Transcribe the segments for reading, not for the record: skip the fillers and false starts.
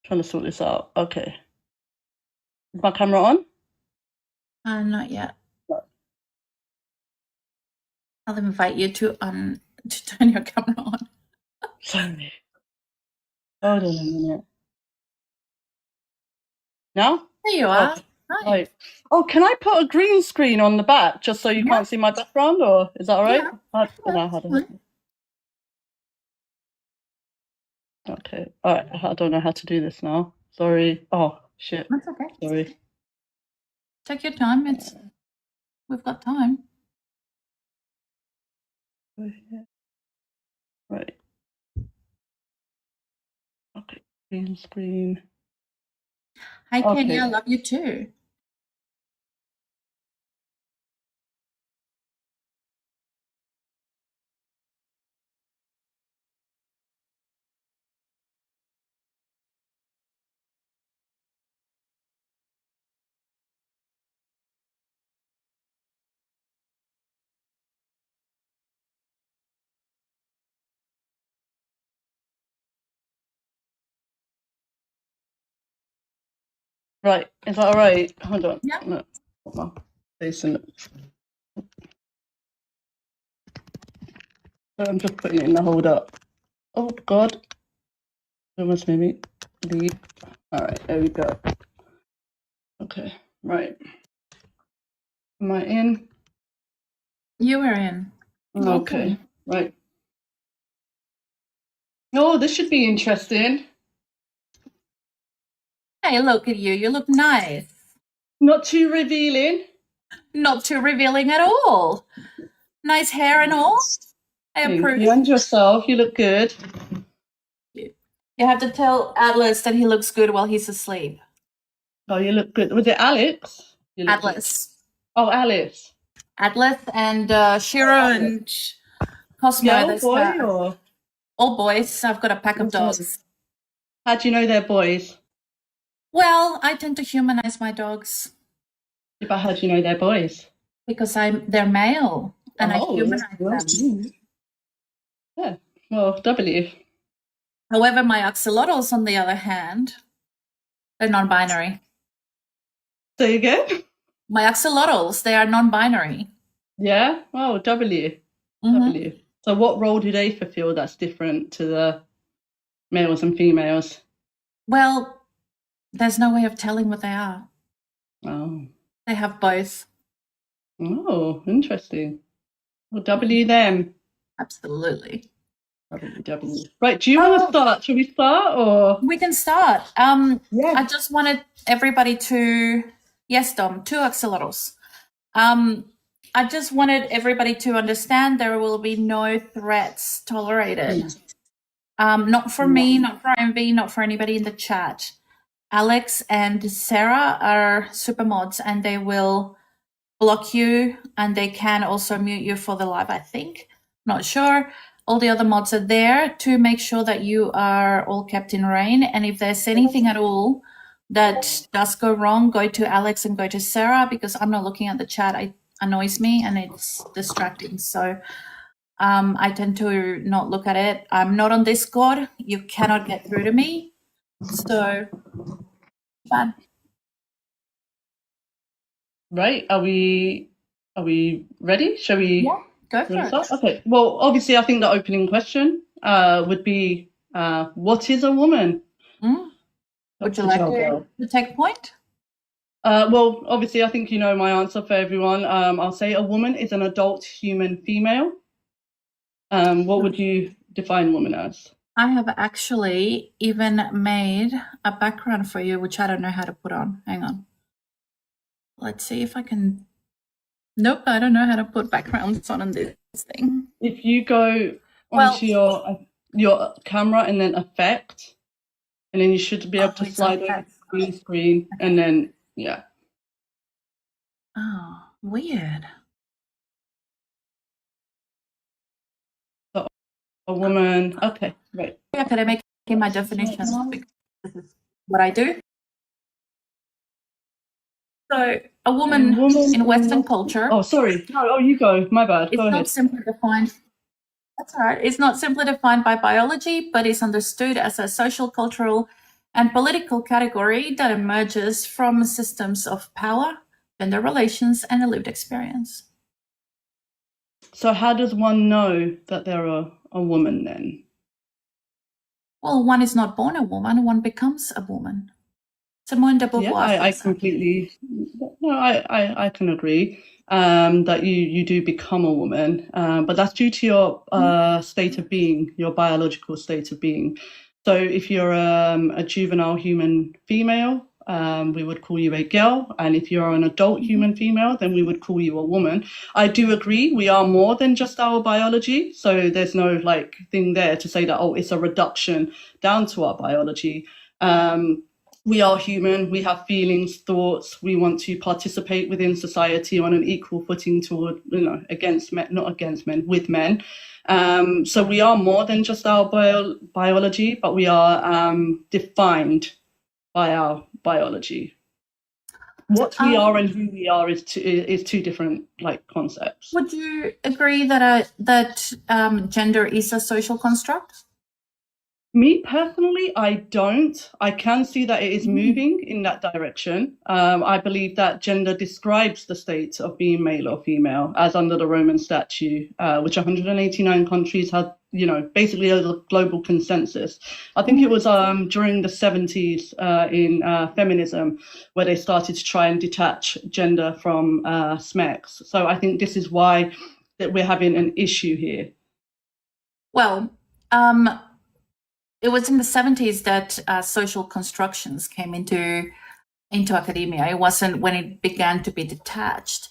Trying to sort this out. Okay. Is my camera on? Not yet. No. I'll invite you to turn your camera on. Sorry. Hold on a minute. Now? There you are. Hi. Right. Oh, can I put a green screen on the back just so you can't see my background, or is that all right? Yeah. I don't know how to. Okay. All right. I don't know how to do this now. Sorry. Oh, shit. That's okay. Sorry. Take your time. We've got time. Right. Okay. Green screen. Hi, Okay. Kenya. I love you too. Right. Is that all right? Hold on. Yeah. No. Put my face in it. I'm just putting it in the holder. Oh, God. Almost made me leave. All right. There we go. Okay. Right. Am I in? You are in. Okay. Right. Oh, this should be interesting. Hey, look at you. You look nice. Not too revealing. Not too revealing at all. Nice hair and all. I approve. You and yourself. You look good. You have to tell Atlas that he looks good while he's asleep. Oh, you look good. Was it Alex? Atlas. Good. Oh, Alice. Atlas and Shiro and Cosmo. Girl, boy, or? All boys. I've got a pack of dogs. How do you know they're boys? Well, I tend to humanize my dogs. Yeah, but how do you know they're boys? Because they're male and I humanize them. Yeah, well, W. However, my axolotls, on the other hand, they're non-binary. Say again? My axolotls, they are non-binary. Yeah? Oh, W. W. So what role do they fulfill that's different to the males and females? Well, there's no way of telling what they are. Oh. They have both. Oh, interesting. Well, W them. Absolutely. W. Right, do you want to start? Shall we start, or? We can start. Yeah. I just wanted everybody to... Yes, Dom, 2 axolotls. I just wanted everybody to understand there will be no threats tolerated. Not for me, not for Envyy, not for anybody in the chat. Alex and Sarah are super mods and they will block you and they can also mute you for the live, I think. Not sure. All the other mods are there to make sure that you are all kept in rein. And if there's anything at all that does go wrong, go to Alex and go to Sarah, because I'm not looking at the chat. It annoys me and it's distracting. So I tend to not look at it. I'm not on Discord. You cannot get through to me. So, fun. Right, are we ready? Shall we? Yeah, go for it. Okay, well, obviously I think the opening question would be, what is a woman? Would you like to take point? Well, obviously I think you know my answer for everyone. I'll say a woman is an adult human female. What would you define woman as? I have actually even made a background for you, which I don't know how to put on. Hang on. Let's see if I can... Nope, I don't know how to put backgrounds on this thing. If you go onto your camera and then effect, and then you should be able to slide over the green screen, and then, yeah. Oh, weird. So, a woman, okay, right. Could I make my definition? Because this is what I do. So, a woman in Western culture... Oh, sorry. No, you go. My bad. Go ahead. Not simply defined... That's all right. It's not simply defined by biology, but is understood as a social, cultural, and political category that emerges from systems of power, gender relations, and a lived experience. So how does one know that they're a woman then? Well, one is not born a woman, one becomes a woman. Simone de Beauvoir. Yeah, I completely, no, I can agree that you do become a woman, but that's due to your state of being, your biological state of being. So if you're a juvenile human female, we would call you a girl, and if you're an adult human female, then we would call you a woman. I do agree, we are more than just our biology, so there's no like thing there to say that, oh, it's a reduction down to our biology. We are human, we have feelings, thoughts, we want to participate within society on an equal footing toward, against men, not against men, with men. So we are more than just our biology, but we are defined by our biology. What we are and who we are is two different concepts. Would you agree that gender is a social construct? Me personally, I don't. I can see that it is moving in that direction. I believe that gender describes the state of being male or female, as under the Roman Statute, which 189 countries had, basically a global consensus. I think it was during the 70s in feminism where they started to try and detach gender from sex. So I think this is why that we're having an issue here. Well, it was in the 70s that social constructions came into academia. It wasn't when it began to be detached.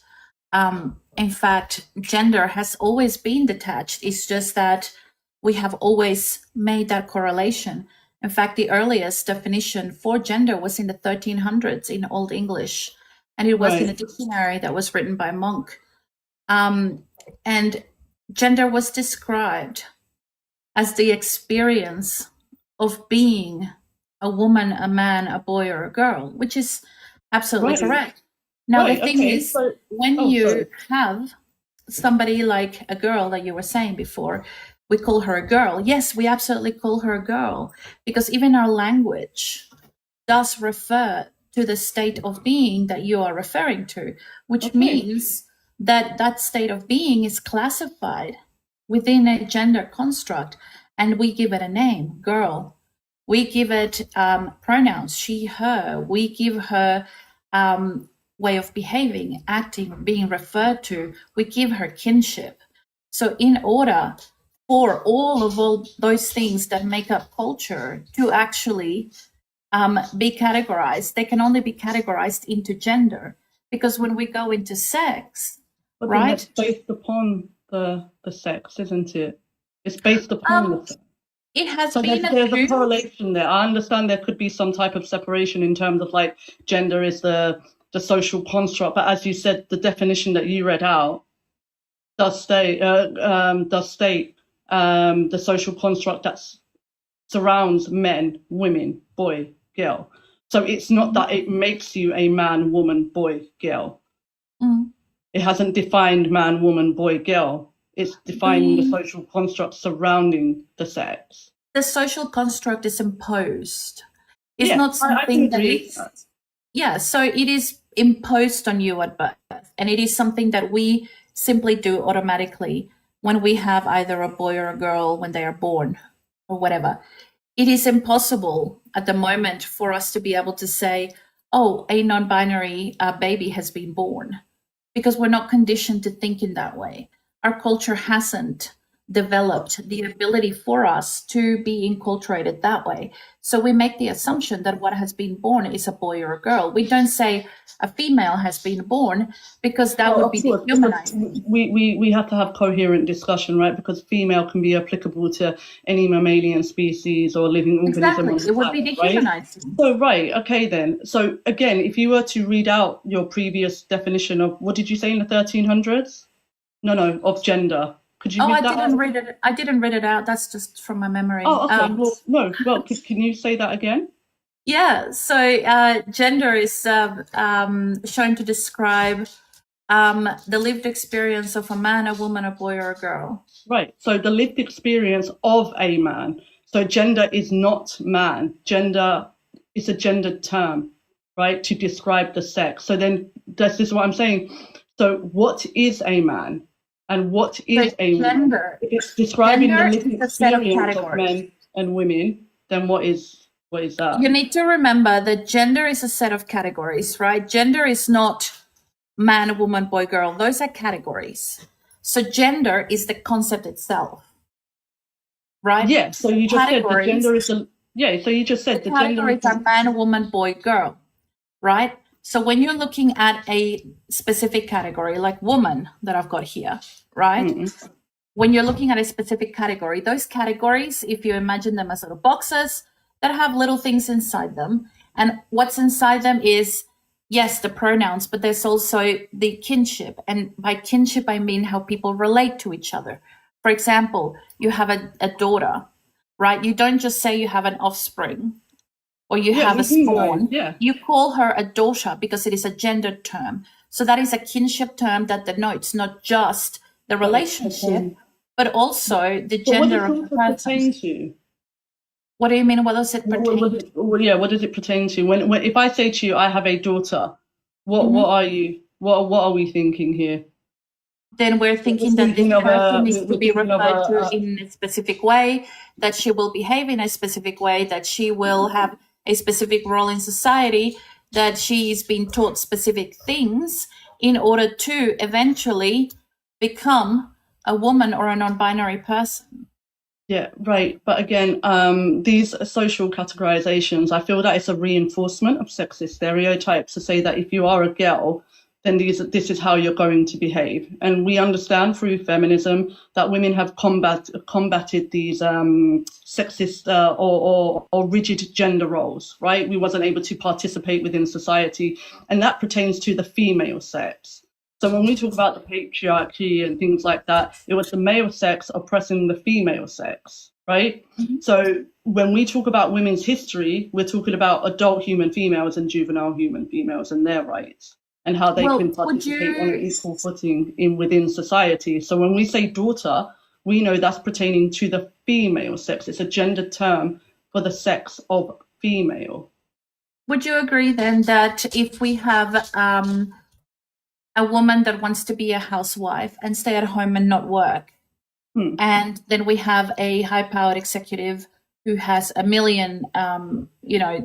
In fact, gender has always been detached. It's just that we have always made that correlation. In fact, the earliest definition for gender was in the 1300s in Old English, and it was in a dictionary that was written by Monk. And gender was described as the experience of being a woman, a man, a boy, or a girl, which is absolutely correct. Now, the thing is, when you have somebody like a girl that you were saying before, we call her a girl. Yes, we absolutely call her a girl, because even our language does refer to the state of being that you are referring to, which means that that state of being is classified within a gender construct. And we give it a name, girl. We give it pronouns, she, her. We give her way of behaving, acting, being referred to. We give her kinship. So in order for all those things that make up culture to actually be categorized, they can only be categorized into gender. Because when we go into sex, but then it's based upon the sex, isn't it? It's based upon the sex. It has so been there's a correlation there. I understand there could be some type of separation in terms of gender is the social construct, but as you said, the definition that you read out does state the social construct that surrounds men, women, boy, girl. So it's not that it makes you a man, woman, boy, girl. It hasn't defined man, woman, boy, girl. It's defining the social construct surrounding the sex. The social construct is imposed. It's not something that is... Yeah, so it is imposed on you at birth. And it is something that we simply do automatically when we have either a boy or a girl when they are born or whatever. It is impossible at the moment for us to be able to say, oh, a non-binary baby has been born, because we're not conditioned to think in that way. Our culture hasn't developed the ability for us to be enculturated that way. So we make the assumption that what has been born is a boy or a girl. We don't say a female has been born, because that would be dehumanizing. We have to have coherent discussion, right? Because female can be applicable to any mammalian species or living organism. Exactly, it would be dehumanizing. Right? So, okay then. So again, if you were to read out your previous definition of, what did you say in the 1300s? No, of gender. Could you read that out? I didn't read it out. That's just from my memory. Oh, okay. Can you say that again? Yeah. So gender is shown to describe the lived experience of a man, a woman, a boy, or a girl. Right. So the lived experience of a man. So gender is not man. Gender it's a gendered term, right, to describe the sex. So then this is what I'm saying. So what is a man and what is a woman? Gender. If it's describing the Gender living is a set of experience of categories. men and women, then what is that? You need to remember that gender is a set of categories, right? Gender is not man, woman, boy, girl. Those are categories. So gender is the concept itself, right? Yeah, so you just said the Categories. gender is so you just said The the gender is categories are man, woman, boy, girl, right? So when you're looking at a specific category, like woman that I've got here, right? When you're looking at a specific category, those categories, if you imagine them as little boxes that have little things inside them, and what's inside them is, yes, the pronouns, but there's also the kinship. And by kinship, I mean how people relate to each other. For example, you have a daughter, right? You don't just say you have an offspring or you have a spawn. Yeah. You call her a daughter because it is a gendered term. So that is a kinship term that denotes not just the relationship, but also the gender of the person. What do you mean? What does it pertain to? What does it pertain to? When if I say to you, I have a daughter, what are you? What are we thinking here? Then we're thinking that this person needs to be referred to in a specific way, that she will behave in a specific way, that she will have a specific role in society, that she is being taught specific things in order to eventually become a woman or a non-binary person. Yeah, right. But again, these social categorizations, I feel that it's a reinforcement of sexist stereotypes to say that if you are a girl, then this is how you're going to behave. And we understand through feminism that women have combated these sexist or rigid gender roles, right? We wasn't able to participate within society, and that pertains to the female sex. So when we talk about the patriarchy and things like that, it was the male sex oppressing the female sex, right? So when we talk about women's history, we're talking about adult human females and juvenile human females and their rights and how they can participate on an equal footing within society. So when we say daughter, we know that's pertaining to the female sex. It's a gendered term for the sex of female. Would you agree then that if we have a woman that wants to be a housewife and stay at home and not work, and then we have a high-powered executive who has a million,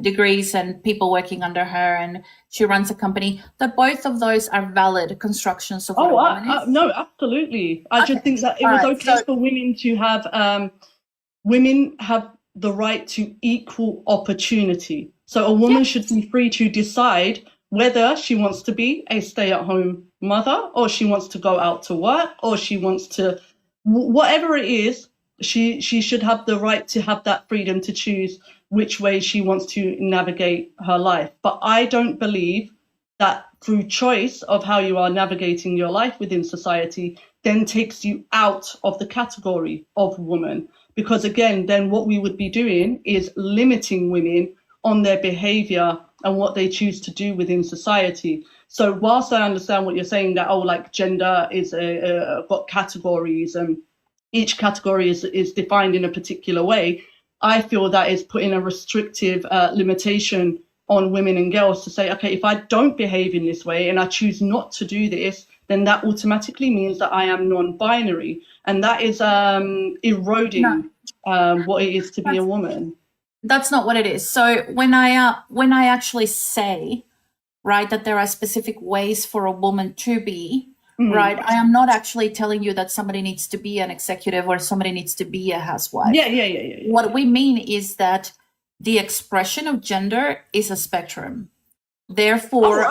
degrees and people working under her, and she runs a company, that both of those are valid constructions of what a woman is? No, absolutely. I just think that it was okay for women to have, women have the right to equal opportunity. So a woman should be free to decide whether she wants to be a stay-at-home mother or she wants to go out to work or she wants to, whatever it is, she should have the right to have that freedom to choose which way she wants to navigate her life. But I don't believe that through choice of how you are navigating your life within society then takes you out of the category of woman. Because again, then what we would be doing is limiting women on their behavior and what they choose to do within society. So whilst I understand what you're saying, that like gender is got categories and each category is defined in a particular way, I feel that is putting a restrictive limitation on women and girls to say, okay, if I don't behave in this way and I choose not to do this, then that automatically means that I am non-binary, and that is eroding what it is to be a woman. That's not what it is. So when I actually say, right, that there are specific ways for a woman to be, right, I am not actually telling you that somebody needs to be an executive or somebody needs to be a housewife. Yeah. What we mean is that the expression of gender is a spectrum. Therefore,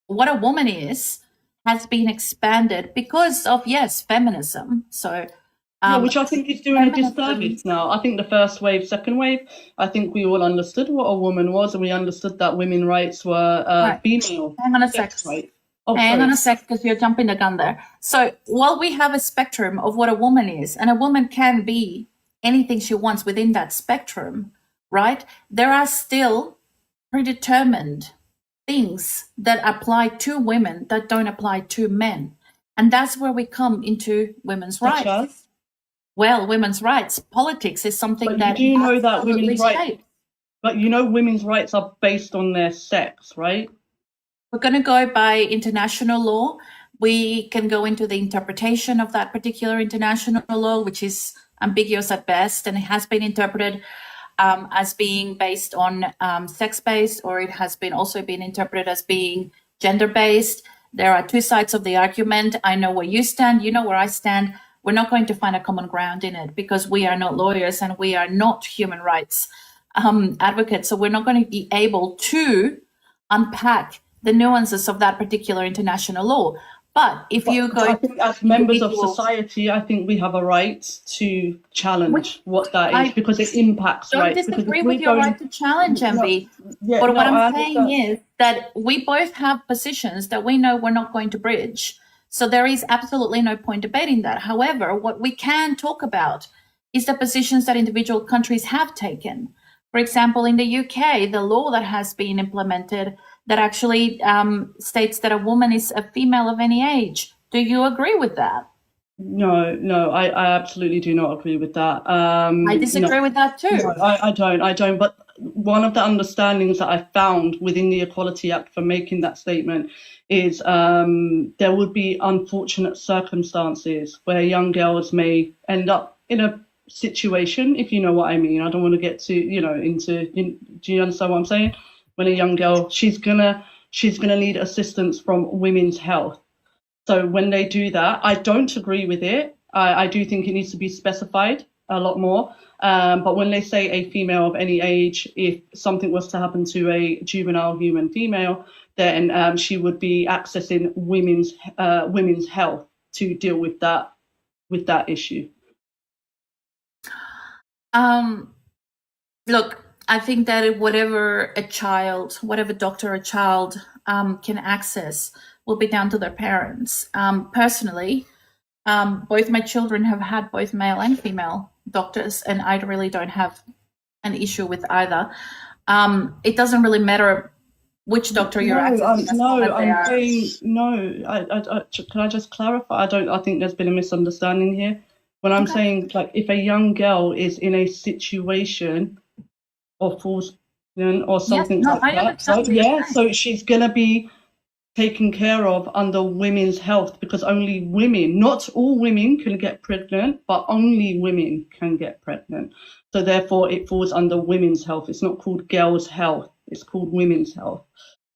what a woman is has been expanded because of, yes, feminism. So which I think is doing a disservice now. I think the first wave, second wave, I think we all understood what a woman was, and we understood that women's rights were female. Hang on a sec. Hang on a sec, because you're jumping the gun there. So while we have a spectrum of what a woman is, and a woman can be anything she wants within that spectrum, right? There are still predetermined things that apply to women that don't apply to men. And that's where we come into women's rights. Well, women's rights, politics is something that you do know that women's rights. But women's rights are based on their sex, right? We're going to go by international law. We can go into the interpretation of that particular international law, which is ambiguous at best, and it has been interpreted as being based on sex-based, or it has been also been interpreted as being gender-based. There are two sides of the argument. I know where you stand. You know where I stand. We're not going to find a common ground in it because we are not lawyers and we are not human rights advocates. So we're not going to be able to unpack the nuances of that particular international law. But if you go, I think as members of society, I think we have a right to challenge what that is because it impacts rights. I don't disagree with your right to challenge, Envyy. But what I'm saying is that we both have positions that we know we're not going to bridge. So there is absolutely no point debating that. However, what we can talk about is the positions that individual countries have taken. For example, in the UK, the law that has been implemented that actually states that a woman is a female of any age. Do you agree with that? No, I absolutely do not agree with that. I disagree with that too. No, I don't. But one of the understandings that I found within the Equality Act for making that statement is there would be unfortunate circumstances where young girls may end up in a situation, if you know what I mean. I don't want to get to, do you understand what I'm saying? When a young girl, she's gonna need assistance from women's health. So when they do that, I don't agree with it. I do think it needs to be specified a lot more. But when they say a female of any age, if something was to happen to a juvenile human female, then she would be accessing women's health to deal with that issue. Look, I think that whatever doctor a child can access will be down to their parents. Personally, both my children have had both male and female doctors, and I really don't have an issue with either. It doesn't really matter which doctor you're accessing. Can I just clarify? I think there's been a misunderstanding here. When I'm saying, like, if a young girl is in a situation or falls or something that. So she's going to be taken care of under women's health because only women, not all women can get pregnant, but only women can get pregnant. So therefore it falls under women's health. It's not called girls' health. It's called women's health.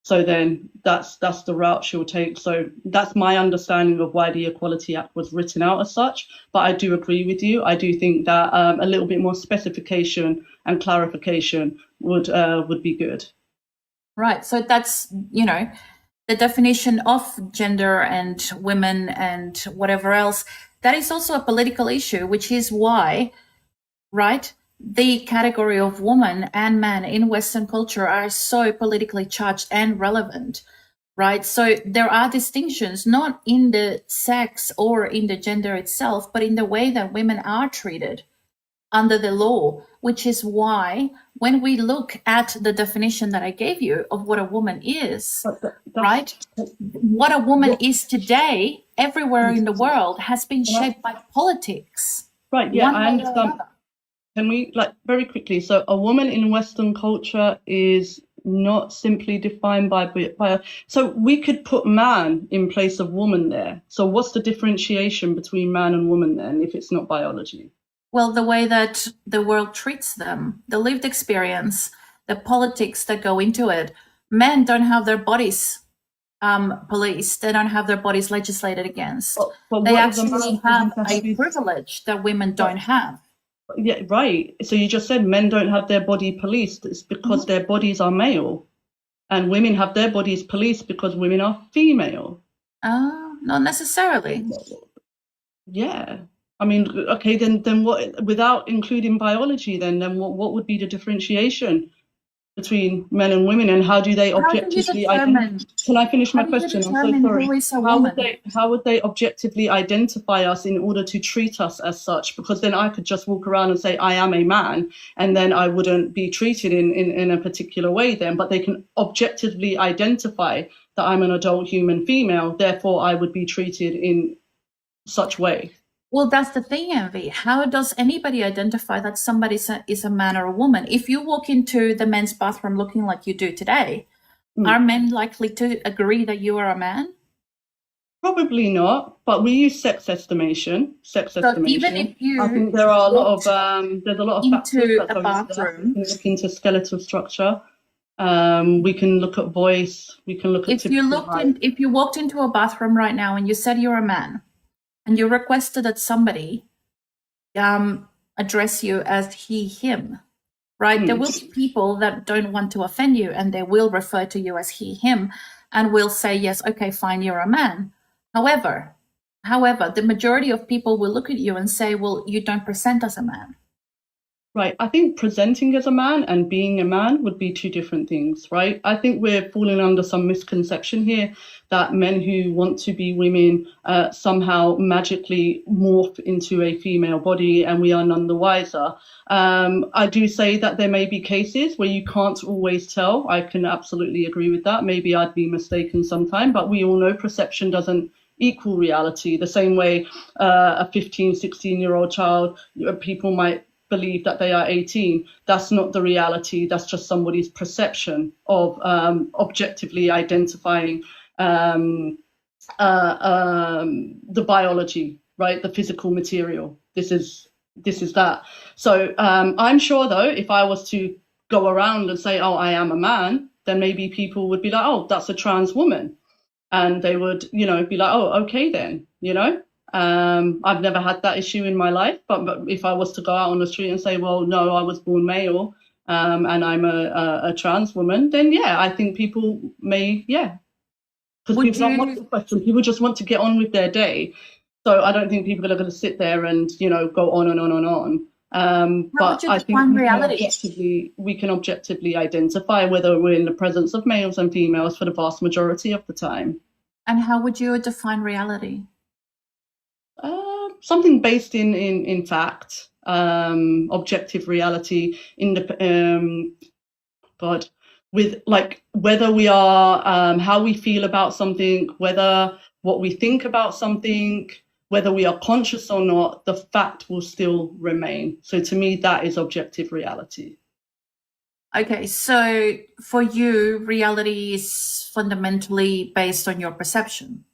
So then that's the route she'll take. So that's my understanding of why the Equality Act was written out as such. But I do agree with you. I do think that a little bit more specification and clarification would be good. Right. So that's, the definition of gender and women and whatever else. That is also a political issue, which is why, right, the category of woman and man in Western culture are so politically charged and relevant, right? So there are distinctions, not in the sex or in the gender itself, but in the way that women are treated under the law, which is why when we look at the definition that I gave you of what a woman is, right? What a woman is today, everywhere in the world, has been shaped by politics. Right, yeah, I understand. Can we, very quickly, so a woman in Western culture is not simply defined by, so we could put man in place of woman there. So what's the differentiation between man and woman then, if it's not biology? Well, the way that the world treats them, the lived experience, the politics that go into it. Men don't have their bodies policed. They don't have their bodies legislated against. But they actually have a privilege that women don't have. Yeah, right. So you just said men don't have their body policed. It's because their bodies are male. And women have their bodies policed because women are female. Not necessarily. Yeah. I mean, okay, then what, without including biology, then what would be the differentiation between men and women, and how do they objectively identify? Can I finish my question? I'm so sorry. How would they objectively identify us in order to treat us as such? Because then I could just walk around and say I am a man, and then I wouldn't be treated in a particular way then. But they can objectively identify that I'm an adult human female, therefore I would be treated in such way. Well, that's the thing, Envy. How does anybody identify that somebody is a man or a woman? If you walk into the men's bathroom looking like you do today, are men likely to agree that you are a man? Probably not, but we use sex estimation. So even if I you think there are a lot walked of there's a lot of factors into that a go into that. We bathroom, can look into skeletal structure. We can look at voice. We can look at typical height. if you walked into a bathroom right now and you said you're a man and you requested that somebody address you as he, him, right? There will be people that don't want to offend you and they will refer to you as he, him, and will say, yes, okay, fine, you're a man. However, the majority of people will look at you and say, well, you don't present as a man. Right. I think presenting as a man and being a man would be two different things, right? I think we're falling under some misconception here that men who want to be women somehow magically morph into a female body and we are none the wiser. I do say that there may be cases where you can't always tell. I can absolutely agree with that. Maybe I'd be mistaken sometime, but we all know perception doesn't equal reality. The same way a 15, 16-year-old child, people might believe that they are 18. That's not the reality. That's just somebody's perception of objectively identifying the biology, right? The physical material. This is that. So I'm sure though, if I was to go around and say, oh, I am a man, then maybe people would be like, oh, that's a trans woman. And they would, be like, oh, okay then, I've never had that issue in my life, but if I was to go out on the street and say, well, no, I was born male, and I'm a trans woman, then yeah, I think people may, yeah. Because people don't want the question. People just want to get on with their day. So I don't think people are going to sit there and, go on and on and on. But I think we can objectively identify whether we're in the presence of males and females for the vast majority of the time. And how would you define reality? Something based in fact, objective reality, with like whether we are, how we feel about something, whether what we think about something, whether we are conscious or not, the fact will still remain. So to me, that is objective reality. Okay, so for you, reality is fundamentally based on your perception.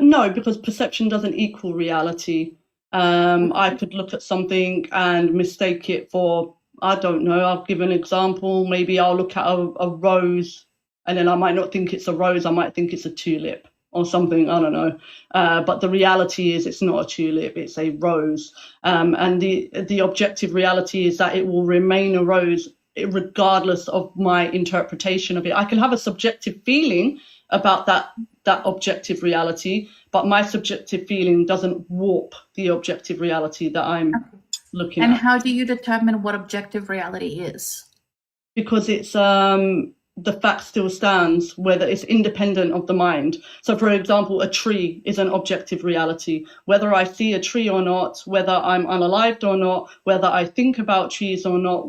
No, because perception doesn't equal reality. I could look at something and mistake it for, I don't know, I'll give an example. Maybe I'll look at a rose and then I might not think it's a rose. I might think it's a tulip or something. I don't know. But the reality is it's not a tulip, it's a rose. And the objective reality is that it will remain a rose regardless of my interpretation of it. I can have a subjective feeling about that objective reality, but my subjective feeling doesn't warp the objective reality that I'm looking at. And how do you determine what objective reality is? Because it's the fact still stands, whether it's independent of the mind. So for example, a tree is an objective reality. Whether I see a tree or not, whether I'm unalived or not, whether I think about trees or not,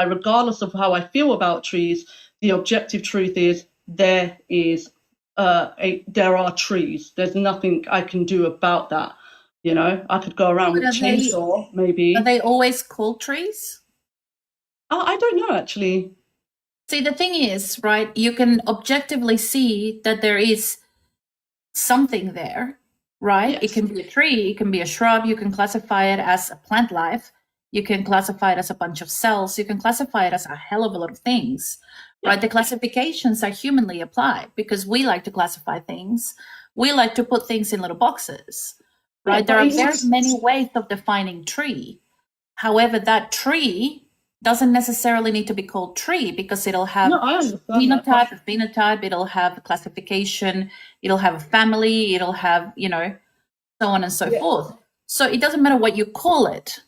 regardless of how I feel about trees, the objective truth is there are trees. There's nothing I can do about that. I could go around with a chainsaw, maybe. Are they always called trees? I don't know, actually. See, the thing is, right, you can objectively see that there is something there, right? Yes. It can be a tree, it can be a shrub, you can classify it as a plant life, you can classify it as a bunch of cells, you can classify it as a hell of a lot of things. Right, the classifications are humanly applied because we like to classify things. We like to put things in little boxes, right? There are very many ways of defining tree. However, that tree doesn't necessarily need to be called tree because it'll have phenotype, it'll have classification, it'll have a family, it'll have, so on and so forth. So it doesn't matter what you call it.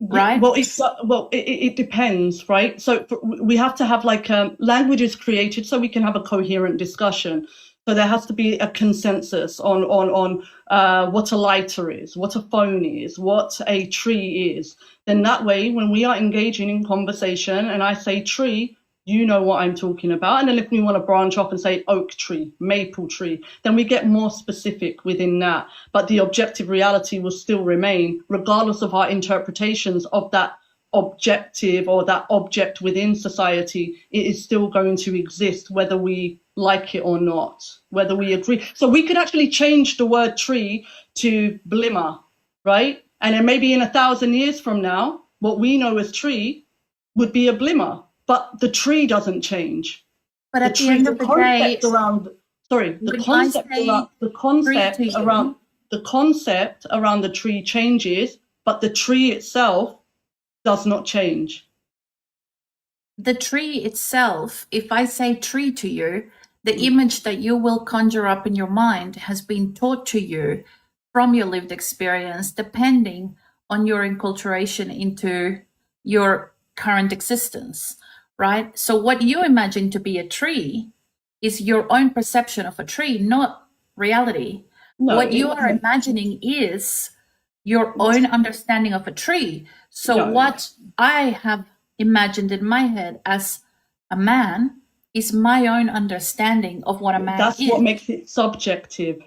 Right. Well, it depends, right? So we have to have language is created so we can have a coherent discussion. So there has to be a consensus on what a lighter is, what a phone is, what a tree is. Then that way, when we are engaging in conversation and I say tree, you know what I'm talking about. And then if we want to branch off and say oak tree, maple tree, then we get more specific within that. But the objective reality will still remain, regardless of our interpretations of that objective or that object within society. It is still going to exist, whether we like it or not, whether we agree. So we could actually change the word tree to blimmer, right? And then maybe in 1,000 years from now, what we know as tree would be a blimmer, but the tree doesn't change. But at the end of the day, the concept around the tree changes, but the tree itself does not change. The tree itself, if I say tree to you, the image that you will conjure up in your mind has been taught to you from your lived experience, depending on your enculturation into your current existence, right? So what you imagine to be a tree is your own perception of a tree, not reality. No, what you are imagining is your own understanding of a tree. So what I have imagined in my head as a man is my own understanding of what a man is. That's what makes it subjective.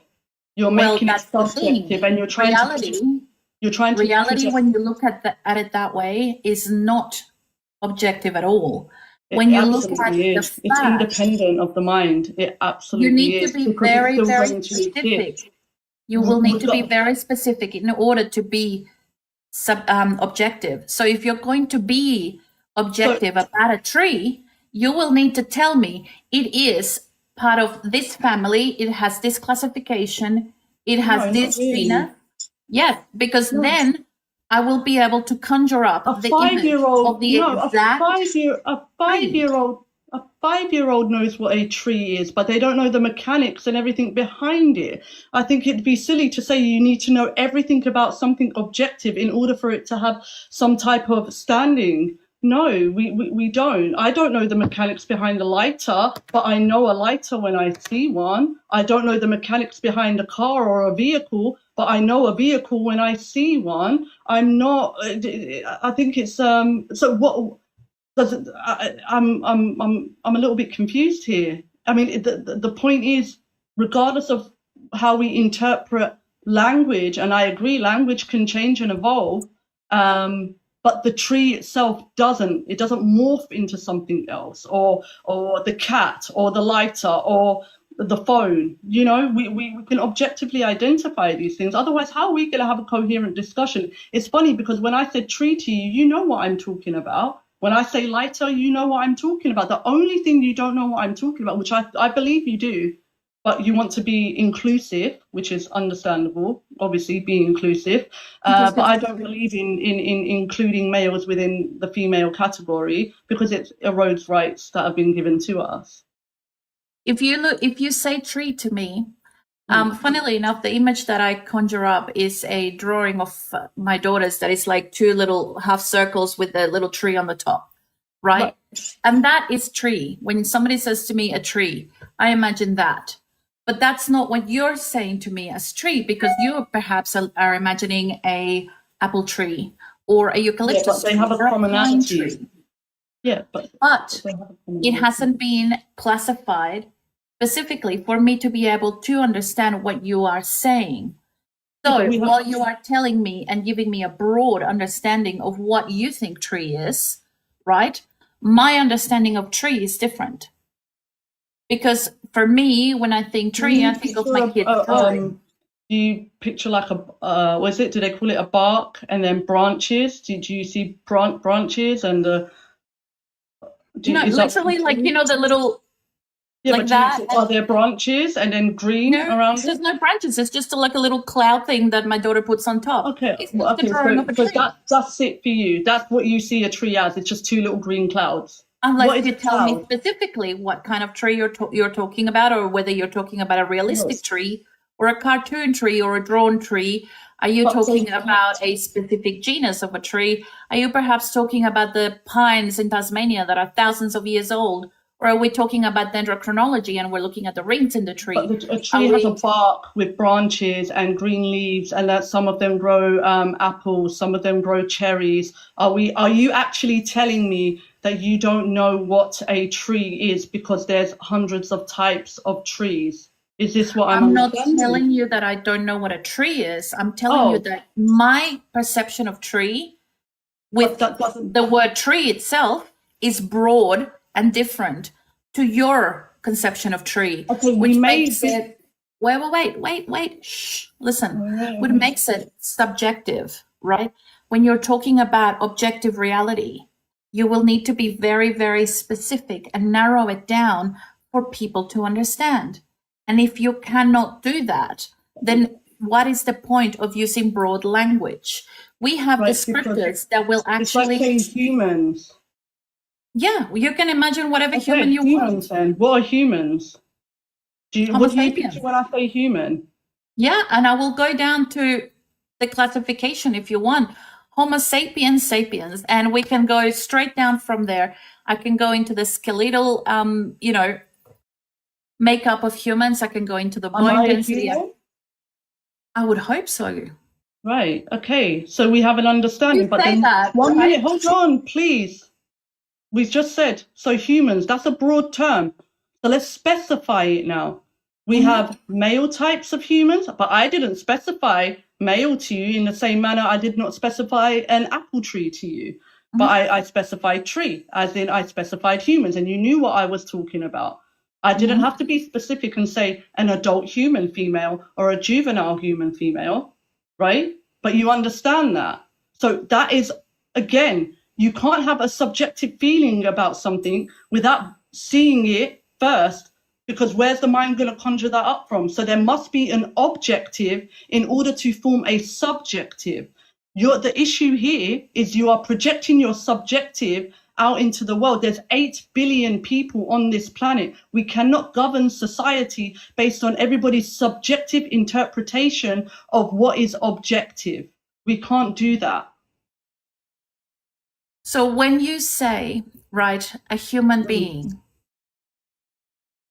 You're making it subjective, and you're trying to reality when you look at it that way is not objective at all. When you look at the fact, it's independent of the mind. It absolutely is. You need to be very, very specific. You will need to be very specific in order to be objective. So if you're going to be objective about a tree, you will need to tell me it is part of this family, it has this classification, it has this genus. Yes, because then I will be able to conjure up the image of the exact a 5-year-old knows what a tree is, but they don't know the mechanics and everything behind it. I think it'd be silly to say you need to know everything about something objective in order for it to have some type of standing. No, we don't. I don't know the mechanics behind a lighter, but I know a lighter when I see one. I don't know the mechanics behind a car or a vehicle, but I know a vehicle when I see one. I'm not. I think it's So what? I'm a little bit confused here. I mean, the point is, regardless of how we interpret language, and I agree, language can change and evolve. But the tree itself doesn't. It doesn't morph into something else, or the cat, or the lighter, or the phone. You know, we can objectively identify these things. Otherwise, how are we going to have a coherent discussion? It's funny because when I said tree to you, you know what I'm talking about. When I say lighter, you know what I'm talking about. The only thing you don't know what I'm talking about, which I believe you do, but you want to be inclusive, which is understandable, obviously being inclusive. But I don't believe in including males within the female category because it erodes rights that have been given to us. If you say tree to me, funnily enough, the image that I conjure up is a drawing of my daughters that is like two little half circles with a little tree on the top, right? And that is tree. When somebody says to me a tree, I imagine that. But that's not what you're saying to me as tree, because you perhaps are imagining a apple tree or a eucalyptus tree. They have a commonality. Yeah, but it hasn't been classified specifically for me to be able to understand what you are saying. So while you are telling me and giving me a broad understanding of what you think tree is, right? My understanding of tree is different. Because for me, when I think tree, I think of my kid's drawing. Do you picture like a, do they call it a bark and then branches? Do you see branches and literally like, the little, like that. Are there branches and then green around it? There's no branches. It's just like a little cloud thing that my daughter puts on top. Okay. It's just a drawing of a tree. That's it for you. That's what you see a tree as. It's just two little green clouds. Unless you tell me specifically what kind of tree you're talking about, or whether you're talking about a realistic tree or a cartoon tree or a drawn tree. Are you talking about a specific genus of a tree? Are you perhaps talking about the pines in Tasmania that are thousands of years old? Or are we talking about dendrochronology and we're looking at the rings in the tree? But a tree has a bark with branches and green leaves, and that some of them grow apples, some of them grow cherries. Are you actually telling me that you don't know what a tree is because there's hundreds of types of trees. Is this what I'm not understanding? telling you that I don't know what a tree is. I'm telling you that my perception of tree with the word tree itself is broad and different to your conception of tree, okay, which makes it wait. Shh. Listen, which makes it subjective, right? When you're talking about objective reality, you will need to be very, very specific and narrow it down for people to understand. And if you cannot do that, then what is the point of using broad language? We have descriptors that will actually... It's like saying humans. Yeah, you can imagine whatever human you humans want. Then. What are humans? What do you picture when I say human? Yeah, and I will go down to the classification if you want. Homo sapiens sapiens, and we can go straight down from there. I can go into the skeletal, makeup of humans. I can go into the bone density. I would hope so. Right. Okay. So we have an understanding. But then one minute, hold on, please. We've just said, so humans, that's a broad term. So let's specify it now. We have male types of humans, but I didn't specify male to you in the same manner I did not specify an apple tree to you. But I specified tree, as in I specified humans, and you knew what I was talking about. I didn't have to be specific and say an adult human female or a juvenile human female, right? But you understand that. So that is, again, you can't have a subjective feeling about something without seeing it first, because where's the mind going to conjure that up from? So there must be an objective in order to form a subjective. The issue here is you are projecting your subjective out into the world. There's 8 billion people on this planet. We cannot govern society based on everybody's subjective interpretation of what is objective. We can't do that. So when you say, right, a human being,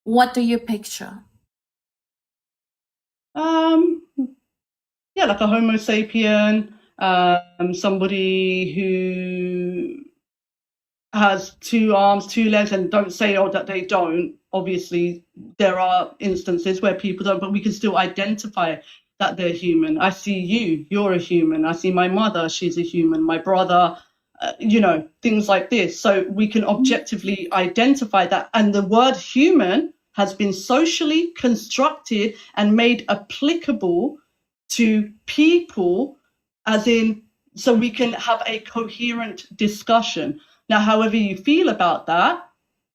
what do you picture? Yeah, like a Homo sapien, somebody who has 2 arms, 2 legs, and don't say that they don't. Obviously, there are instances where people don't, but we can still identify that they're human. I see you, you're a human. I see my mother, she's a human. My brother, things like this. So we can objectively identify that. And the word human has been socially constructed and made applicable to people, as in, so we can have a coherent discussion. Now, however you feel about that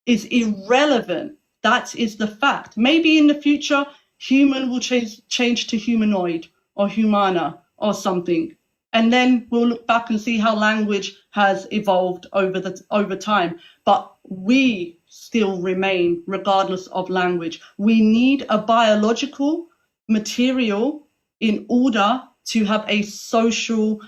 is irrelevant. That is the fact. Maybe in the future, human will change to humanoid or humana or something. And then we'll look back and see how language has evolved over time. But we still remain, regardless of language. We need a biological material in order to have a social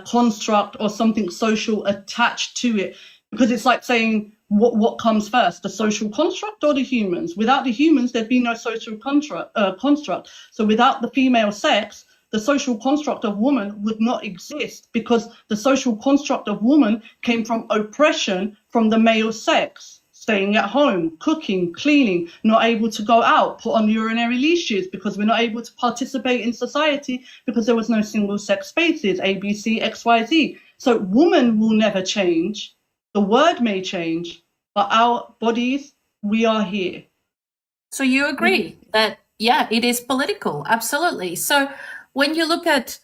construct or something social attached to it. Because it's like saying, what comes first, the social construct or the humans? Without the humans, there'd be no social construct. So without the female sex, the social construct of woman would not exist, because the social construct of woman came from oppression from the male sex, staying at home, cooking, cleaning, not able to go out, put on urinary leashes because we're not able to participate in society because there was no single sex spaces, A, B, C, X, Y, Z. So woman will never change. The word may change, but our bodies, we are here. So you agree that, yeah, it is political. Absolutely. So when you look at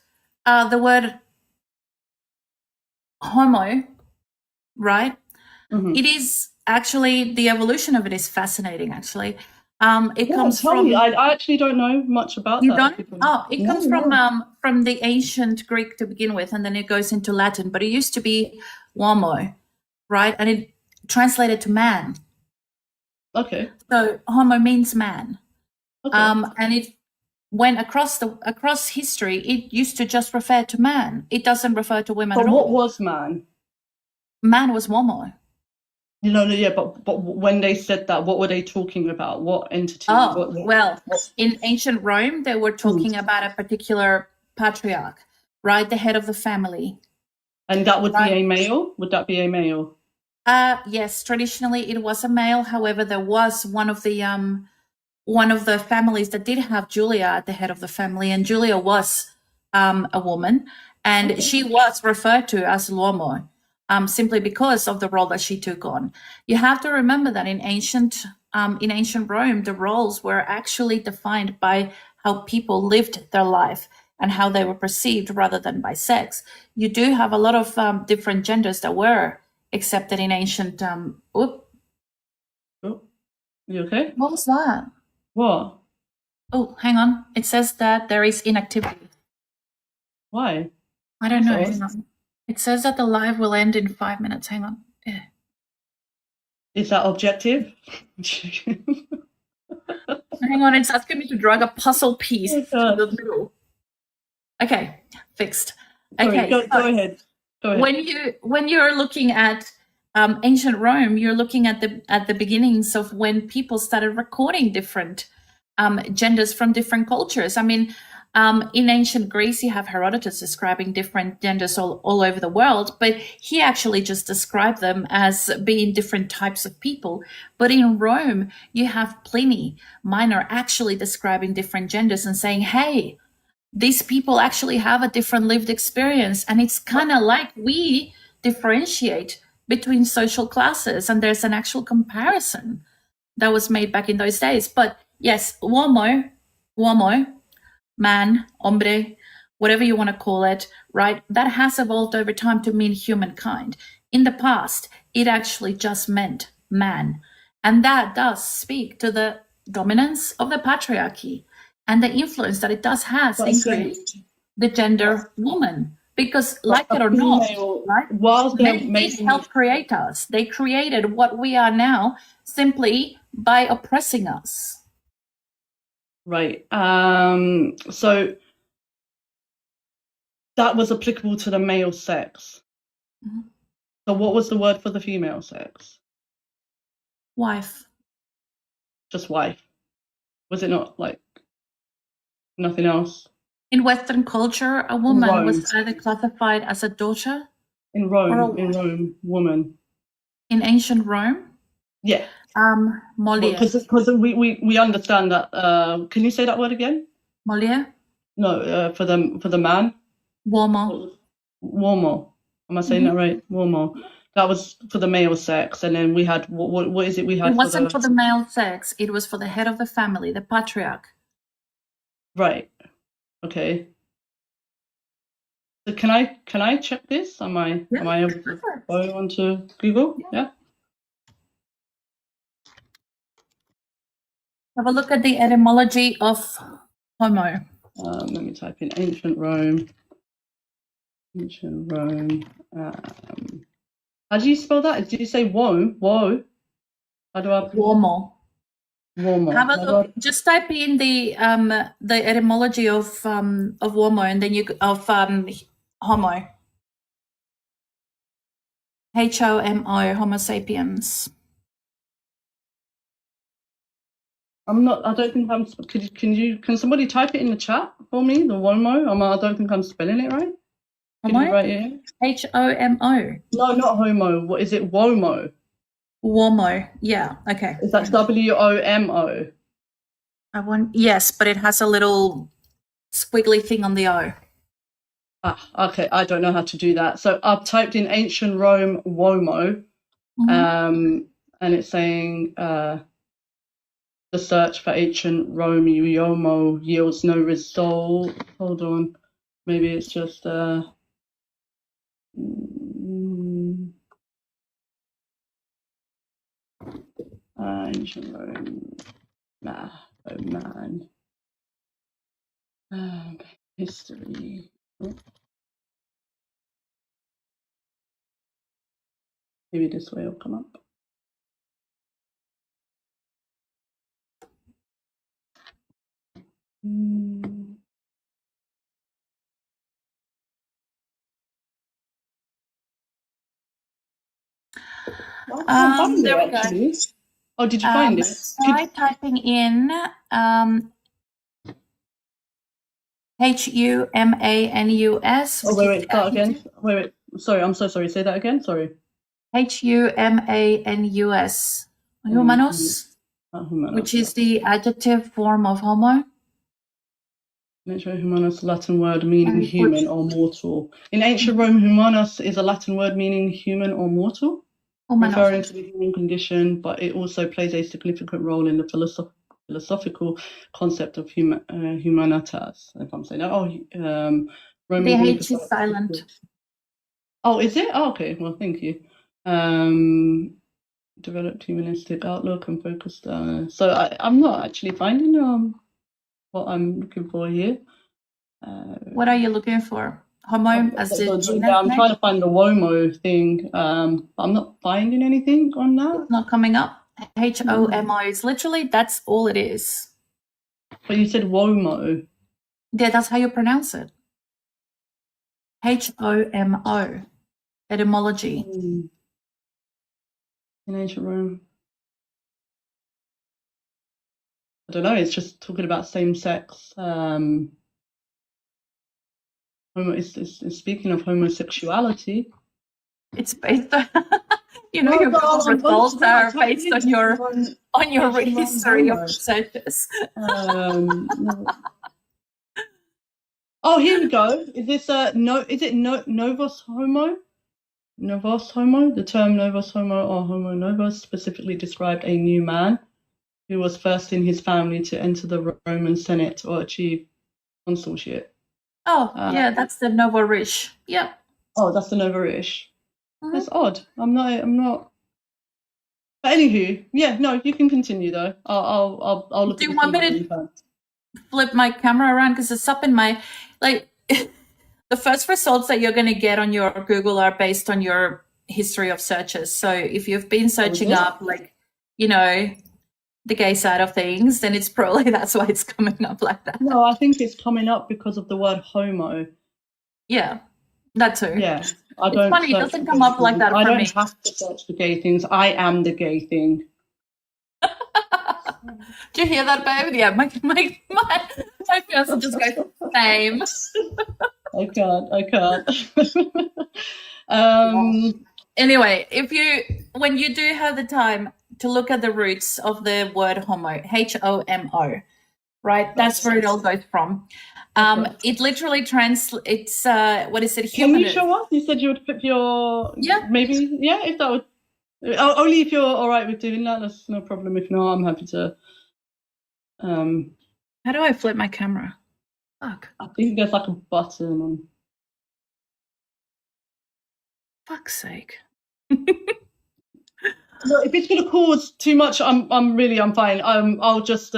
the word homo, right, it is actually, the evolution of it is fascinating, actually. It comes from... I actually don't know much about that. You don't? Oh, it comes from the ancient Greek to begin with, and then it goes into Latin, but it used to be homo, right? And it translated to man. Okay. So homo means man. Okay. And it went across history, it used to just refer to man. It doesn't refer to women at all. What was man? Man was homo. Yeah, but when they said that, what were they talking about? What entity? In ancient Rome, they were talking about a particular patriarch, right? The head of the family. And that would be a male? Would that be a male? Yes, traditionally it was a male. However, there was one of the families that did have Julia at the head of the family, and Julia was a woman, and Okay. she was referred to as L'uomo, simply because of the role that she took on. You have to remember that in ancient Rome, the roles were actually defined by how people lived their life and how they were perceived rather than by sex. You do have a lot of different genders that were accepted in ancient. Oh, you okay? What was that? What? Oh, hang on. It says that there is inactivity. Why? I don't know. That's Hang on. It says that the live will end in 5 minutes. Hang on. Yeah. Is that objective? Hang on. It's asking me to drag a puzzle piece Oh, to God. the middle. Okay, fixed. Sorry, Okay, go so ahead. Go ahead. when you're looking at ancient Rome, you're looking at the beginnings of when people started recording different genders from different cultures. I mean, in ancient Greece, you have Herodotus describing different genders all over the world, but he actually just described them as being different types of people. But in Rome, you have Pliny Minor actually describing different genders and saying, hey, these people actually have a different lived experience. And it's kind of like we differentiate between social classes, and there's an actual comparison that was made back in those days. But yes, uomo, man, hombre, whatever you want to call it, right? That has evolved over time to mean humankind. In the past, it actually just meant man. And that does speak to the dominance of the patriarchy and the influence that it does has in creating the gender woman. Because, like it or not, right? Whilst they're Men did making help create us. They created what we are now simply by oppressing us. right. So that was applicable to the male sex. Mhm. So what was the word for the female sex? Wife. Just wife. Was it not like nothing else? In Western culture, a woman was either classified as a daughter In or a Rome, wife. woman. In ancient Rome, Yeah. Molière. Because we understand that. Can you say that word again? Molière? No, for the man. Uomo. Uomo. Am I saying that right? Uomo. That was for the male sex, and then we had what is it we had It wasn't for for the male sex. It was for the head of the family, the patriarch. right? Okay. So can I check this? Am I able to go onto Google? Yeah. Have a look at the etymology of homo. Let me type in ancient Rome. Ancient Rome. How do you spell that? Did you say woe? Woe? How do I? Uomo. Womo. Have a look. Just type in the etymology of uomo, and then you of homo. HOMO, Homo sapiens. I'm not. I don't think I'm. Can somebody type it in the chat for me? The Womo. I don't think I'm spelling it right. Can you write it in? HOMO. No, not homo. What is it? Womo. Uomo. Yeah. Okay. Is that WOMO? Yes, but it has a little squiggly thing on the O. Ah, okay. I don't know how to do that. So I've typed in ancient Rome Womo, and it's saying the search for ancient Rome Uomo yields no result. Hold on. Maybe it's just ancient Rome. Nah, oh man. History. Oh. Maybe this way will come up. I can't find it, There we go. actually. Oh, did you find it? Try typing in HUMANUS. Oh, wait, start again. Wait. Sorry, I'm so sorry. Say that again. Sorry. Humanus. Humanus, which is the adjective form of homo. Ancient humanus, Latin word meaning human or mortal. In ancient Rome, humanus is a Latin word meaning human or mortal, referring to the human condition, but it also plays a significant role in the philosophical concept of humanitas. If I'm saying that, Roman the Greek H is silent. Oh, is it? Oh, okay. Well, thank you. Developed humanistic outlook and focused. So I'm not actually finding what I'm looking for here. What are you looking for? Homo as the genus name? I'm trying to find the WOMO thing. But I'm not finding anything on that. It's not coming up. HOMO is literally, that's all it is. But you said WOMO. Yeah, that's how you pronounce it. HOMO. Etymology. In ancient Rome. I don't know, it's just talking about same-sex. It's speaking of homosexuality. It's based on, your results are based on your history of searches. Oh, here we go. Is this novus homo? Novus homo? The term novus homo or homo novus specifically described a new man who was first in his family to enter the Roman Senate or achieve consulship. Oh, yeah, that's the Novorish. Yep. Oh, that's the Novorish. That's odd. I'm not. But anywho, yeah, no, you can continue though. I'll look. Do you want me to flip my camera around because it's up in my the first results that you're going to get on your Google are based on your history of searches. So if you've been searching up the gay side of things, then it's probably that's why it's coming up like that. No, I think it's coming up because of the word homo. Yeah, that too. Yeah, it's funny. It doesn't come up like that for me. I don't have to search for gay things. I am the gay thing. Do you hear that, babe? Yeah, my person just goes same. I can't. Anyway, when you do have the time to look at the roots of the word homo, HOMO, right? That's where it all goes from. It literally translates. What is it? Can you show us? You said you would put your maybe if that would only if you're all right with doing that. That's no problem. If not, I'm happy to. How do I flip my camera? Fuck. I think there's like a button on. Fuck's sake. No, if it's gonna cause too much, I'm fine. I'll just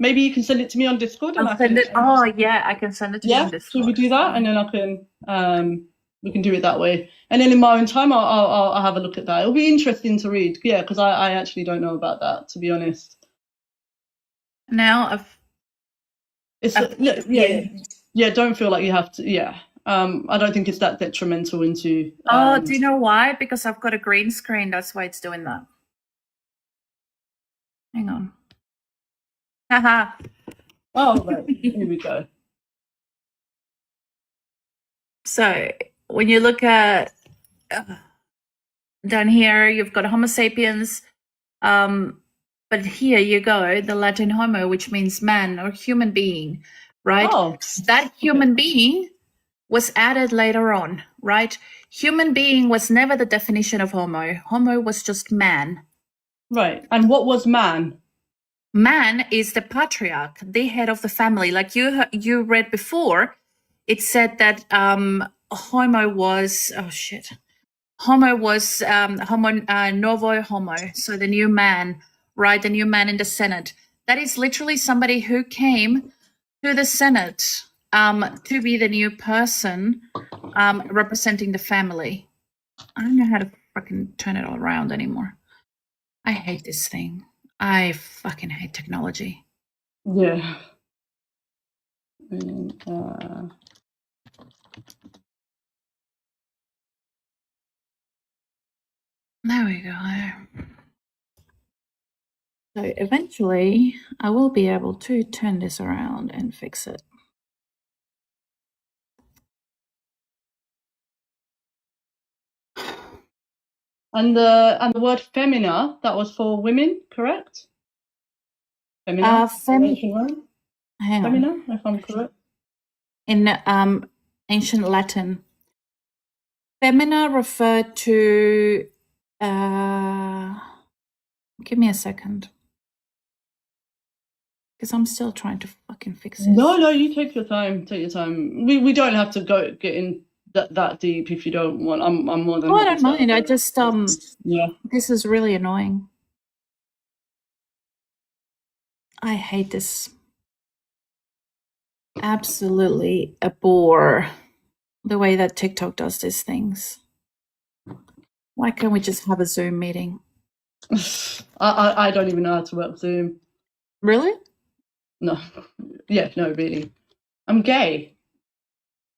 maybe you can send it to me on Discord and I'll send it. Oh yeah, I can send it to you on Discord. Should we do that? And then I can we can do it that way. And then in my own time I'll have a look at that. It'll be interesting to read. Yeah, because I actually don't know about that, to be honest. Now don't feel like you have to I don't think it's that detrimental into do you know why? Because I've got a green screen, that's why it's doing that. Hang on. Haha. Oh right, here we go. So when you look at down here, you've got Homo sapiens, but here you go, the Latin homo, which means man or human being, right? Oh, that human being was added later on, right? Human being was never the definition of homo. Homo was just man. Right. And what was man? Man is the patriarch, the head of the family. Like you read before, it said that homo was homo was novo homo, so the new man, right? The new man in the Senate. That is literally somebody who came to the Senate to be the new person representing the family. I don't know how to fucking turn it all around anymore. I hate this thing. I fucking hate technology. Yeah. There we go. So eventually I will be able to turn this around and fix it. And the word femina, that was for women, correct? Femina. Ancient Rome. Hang on. Femina, if I'm correct. In ancient Latin, femina referred to. Give me a second, because I'm still trying to fucking fix this. No, you take your time. Take your time. We don't have to get in that deep if you don't want. I'm more than. Oh, I don't mind. I just yeah. This is really annoying. I hate this. Absolutely abhor the way that TikTok does these things. Why can't we just have a Zoom meeting? I don't even know how to work Zoom. Really? No. Yeah, no, really. I'm gay.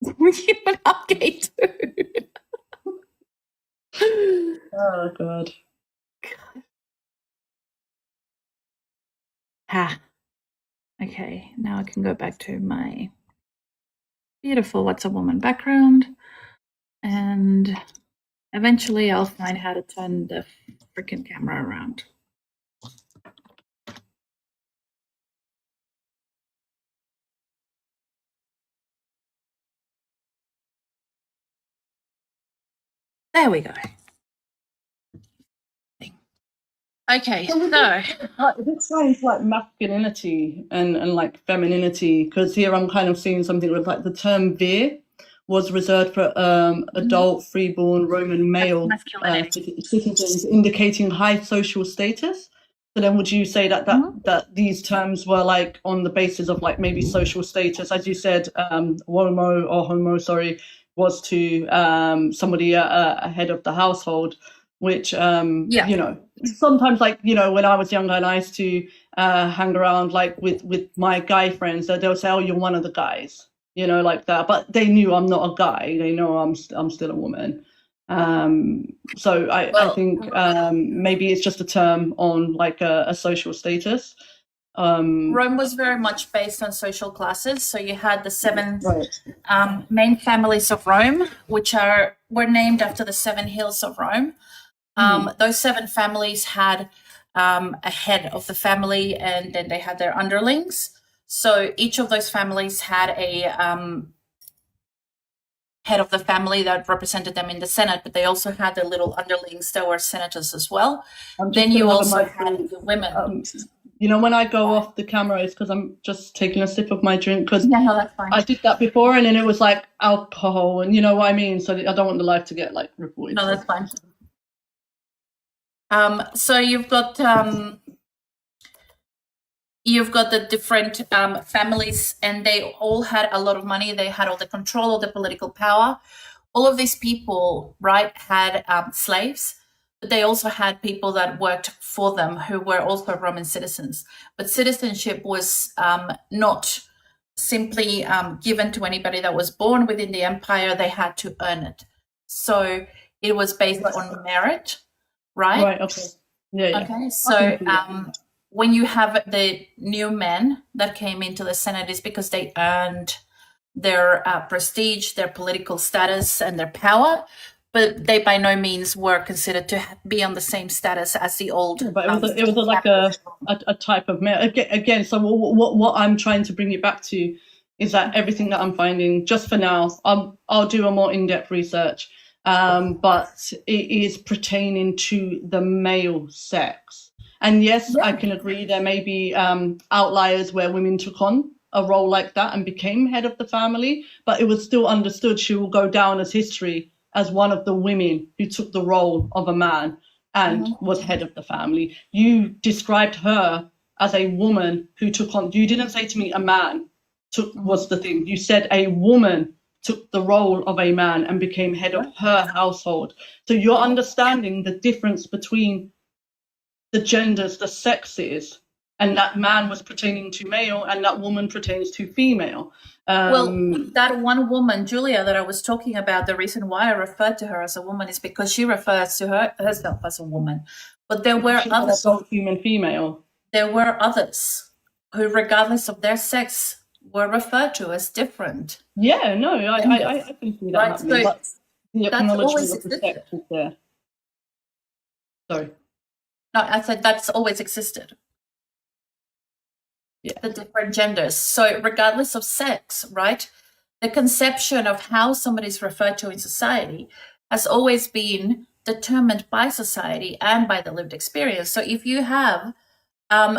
But I'm gay too. Oh, God. Okay, now I can go back to my beautiful What's a Woman background, and eventually I'll find how to turn the freaking camera around. There we go. Okay, so this sounds like masculinity and like femininity, because here I'm kind of seeing something with like the term vir was reserved for adult freeborn Roman male citizens, indicating high social status. So then would you say that that these terms were like on the basis of like maybe social status, as you said, homo, sorry, was to somebody a head of the household, which you know, sometimes like, you know, when I was younger and I used to hang around like with my guy friends, that they'll say, oh, you're one of the guys, you know, like that, but they knew I'm not a guy, they know I'm still a woman. So I think maybe it's just a term on like a social status. Rome was very much based on social classes. So you had the seven main families of Rome, which were named after the 7 hills of Rome. Those 7 families had a head of the family, and then they had their underlings. So each of those families had a head of the family that represented them in the Senate, but they also had their little underlings that were senators as well. Then you also had the women. You know, when I go off the camera, it's because I'm just taking a sip of my drink, because that's fine. I did that before and then it was like alcohol, and you know what I mean? So I don't want the live to get like reported. No, that's fine. So you've got the different families, and they all had a lot of money. They had all the control of the political power. All of these people, right, had slaves, but they also had people that worked for them who were also Roman citizens. But citizenship was not simply given to anybody that was born within the empire. They had to earn it. So it was based on merit, right? Right, okay. Yeah. Okay, so when you have the new men that came into the Senate, is because they earned their prestige, their political status, and their power, but they by no means were considered to be on the same status as the old. But it was like a type of male. Again, so what I'm trying to bring it back to is that everything that I'm finding, just for now, I'll do a more in-depth research, but it is pertaining to the male sex. And yes, I can agree there may be outliers where women took on a role like that and became head of the family, but it was still understood she will go down as history as one of the women who took the role of a man and was head of the family. You described her as a woman who took on, you didn't say to me a man was the thing. You said a woman took the role of a man and became head of her household. So you're understanding the difference between the genders, the sexes, and that man was pertaining to male and that woman pertains to female. Well, that one woman, Julia, that I was talking about, the reason why I referred to her as a woman is because she refers to herself as a woman. But there were others. Human female. There were others who, regardless of their sex, were referred to as different. Yeah, no, I can see that happening. But the that's acknowledgement always of the sex is there. Sorry. No, I said that's always existed. Yeah. The different genders. So regardless of sex, right? The conception of how somebody is referred to in society has always been determined by society and by the lived experience. So if you have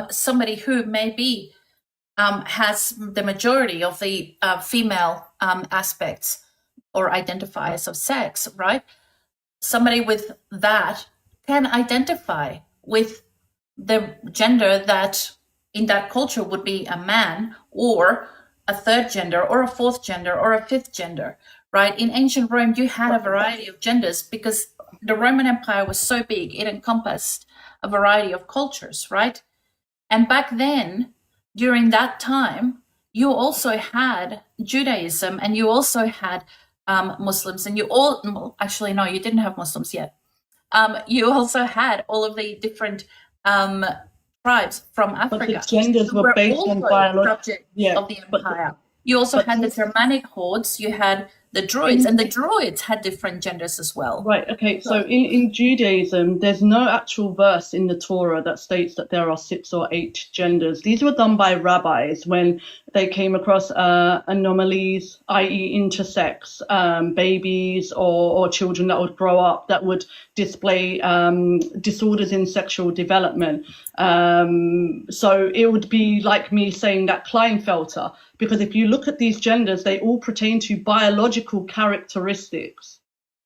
somebody who maybe has the majority of the female aspects or identifiers of sex, right? Somebody with that can identify with the gender that in that culture would be a man, or a third gender, or a fourth gender, or a fifth gender, right? In ancient Rome, you had a variety of genders because the Roman Empire was so big, it encompassed a variety of cultures, right? And back then, during that time, you also had Judaism and you also had Muslims, and you all, actually, no, you didn't have Muslims yet. You also had all of the different tribes from Africa. But the genders who were based on biology. subjects Yeah, of the empire. You also but had the this- Germanic hordes, you had the Druids, and the Druids had different genders as well. Right, okay, so in Judaism, there's no actual verse in the Torah that states that there are 6 or 8 genders. These were done by rabbis when they came across anomalies, i.e. intersex babies or children that would grow up that would display disorders in sexual development. So it would be like me saying that Klinefelter, because if you look at these genders, they all pertain to biological characteristics.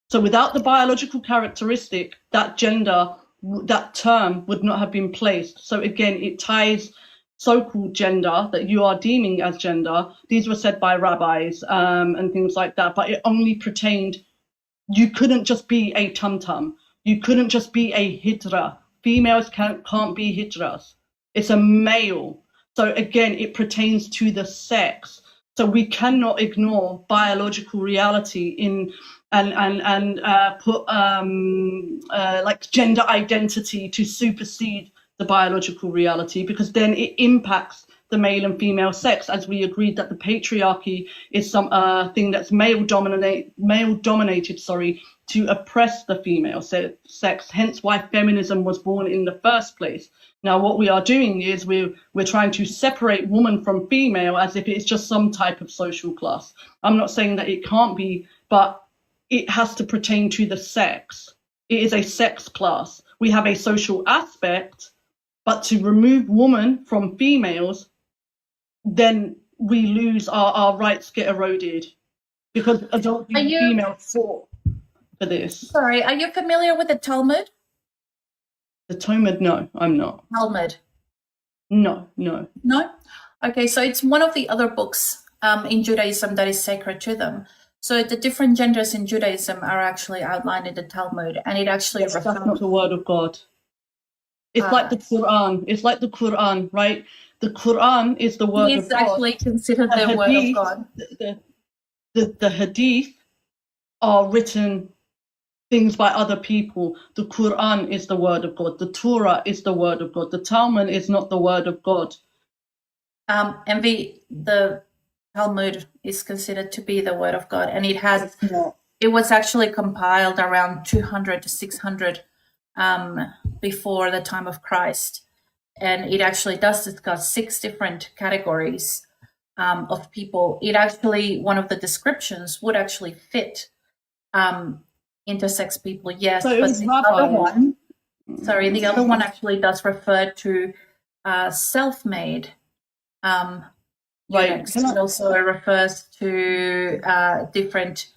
So without the biological characteristic, that gender, that term would not have been placed. So again, it ties so-called gender that you are deeming as gender. These were said by rabbis and things like that, but it only pertained, you couldn't just be a tum-tum. You couldn't just be a hydra. Females can't be hydras. It's a male. So again, it pertains to the sex. So we cannot ignore biological reality in and put like gender identity to supersede the biological reality, because then it impacts the male and female sex, as we agreed that the patriarchy is some thing that's male dominated, to oppress the female sex. Hence why feminism was born in the first place. Now, what we are doing is we're trying to separate woman from female as if it's just some type of social class. I'm not saying that it can't be, but it has to pertain to the sex. It is a sex class. We have a social aspect, but to remove woman from females, then we lose our rights get eroded, because adult female fought for this. Sorry, are you familiar with the Talmud? The Talmud? No, I'm not. Talmud? No. No? Okay, so it's one of the other books in Judaism that is sacred to them. So the different genders in Judaism are actually outlined in the Talmud, and it actually That's not the word of God. It's like the Quran. It's like the Quran, right? The Quran is the word of God. It's actually considered the word of God. The Hadith are written things by other people. The Quran is the word of God. The Torah is the word of God. The Talmud is not the word of God. Envyy, the Talmud is considered to be the word of God, and it was actually compiled around 200 to 600 before the time of Christ, and it actually does discuss 6 different categories of people. It actually, one of the descriptions would actually fit intersex people, yes, so but the other one actually does refer to self-made units. It also refers to different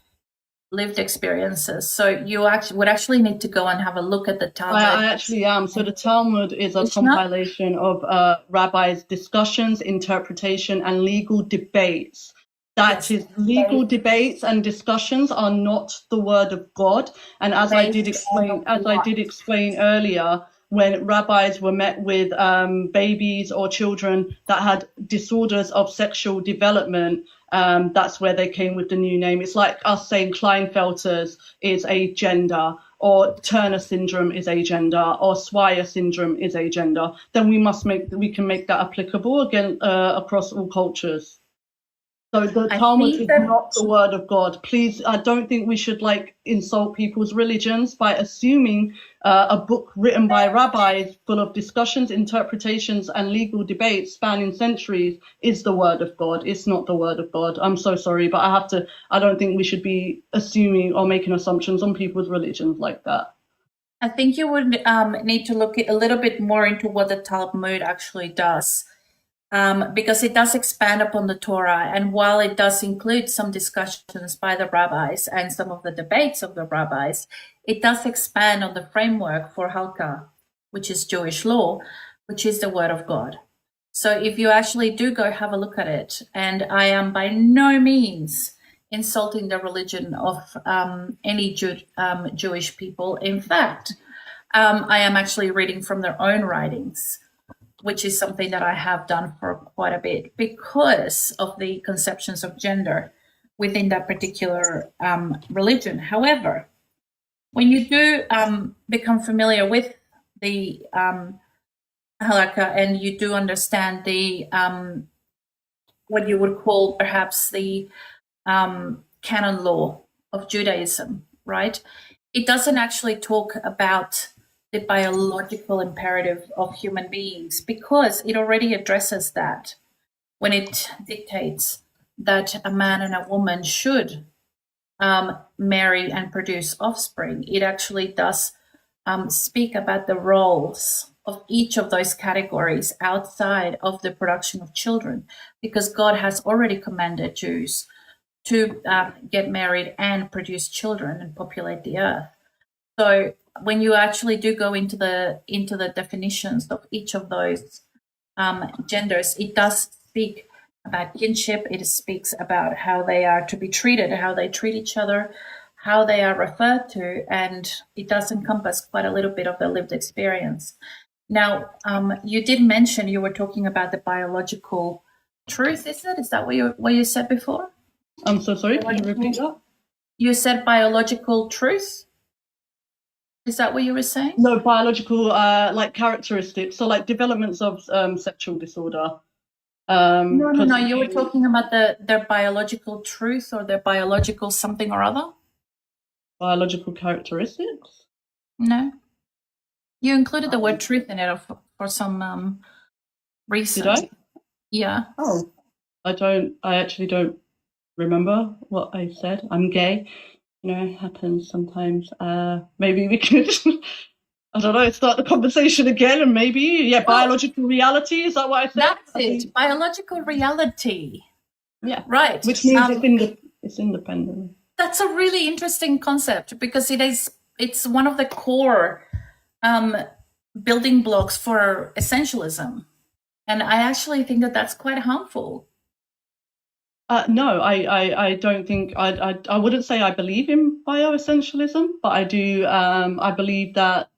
lived experiences. So you would actually need to go and have a look at the Talmud. I actually am. So the Talmud is a compilation of rabbis' discussions, interpretation, and legal debates. Legal debates and discussions are not the word of God. And as I did explain earlier, when rabbis were met with babies or children that had disorders of sexual development, that's where they came with the new name. It's like us saying Klinefelter's is a gender, or Turner syndrome is a gender, or Swire syndrome is a gender. Then we can make that applicable again across all cultures. So the I Talmud think is that not the word of God. Please, I don't think we should like insult people's religions by assuming a book written by rabbis full of discussions, interpretations, and legal debates spanning centuries is the word of God. It's not the word of God. I'm so sorry, but I don't think we should be assuming or making assumptions on people's religions like that. I think you would need to look a little bit more into what the Talmud actually does. Because it does expand upon the Torah. And while it does include some discussions by the rabbis and some of the debates of the rabbis, it does expand on the framework for Halakha, which is Jewish law, which is the word of God. So if you actually do go have a look at it, and I am by no means insulting the religion of any Jewish people. In fact, I am actually reading from their own writings, which is something that I have done for quite a bit because of the conceptions of gender within that particular religion. However, when you do become familiar with the halakha and you do understand the what you would call perhaps the canon law of Judaism, right? It doesn't actually talk about the biological imperative of human beings because it already addresses that when it dictates that a man and a woman should marry and produce offspring. It actually does speak about the roles of each of those categories outside of the production of children, because God has already commanded Jews to get married and produce children and populate the earth. So when you actually do go into the definitions of each of those genders, it does speak about kinship. It speaks about how they are to be treated, how they treat each other, how they are referred to, and it does encompass quite a little bit of their lived experience. Now, you did mention you were talking about the biological truth, is it? Is that what you said before? I'm so sorry. Can you repeat that? You said biological truth? Is that what you were saying? No, biological like characteristics. So like developments of sexual disorder. No. You were talking about their biological truth or their biological something or other? Biological characteristics? No. You included the word truth in it for some reason. Did I? Yeah. Oh, I actually don't remember what I said. I'm gay. You know, it happens sometimes. Maybe we could, I don't know, start the conversation again and maybe, biological reality. Is that what I said? That's it. Biological reality. Yeah. Right. Which means it's independent. That's a really interesting concept because it's one of the core building blocks for essentialism. And I actually think that that's quite harmful. No, I don't think I wouldn't say I believe in bioessentialism, but I do I believe that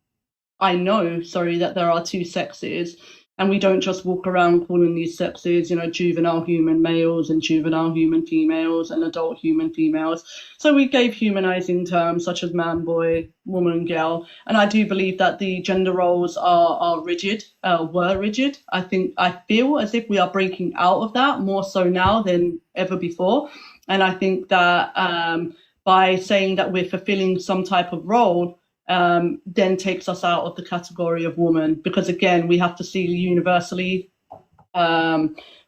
that there are two sexes, and we don't just walk around calling these sexes, you know, juvenile human males and juvenile human females and adult human females. So we gave humanizing terms such as man, boy, woman, girl, and I do believe that the gender roles are rigid, were rigid. I feel as if we are breaking out of that more so now than ever before, and I think that by saying that we're fulfilling some type of role, then takes us out of the category of woman, because again, we have to see universally.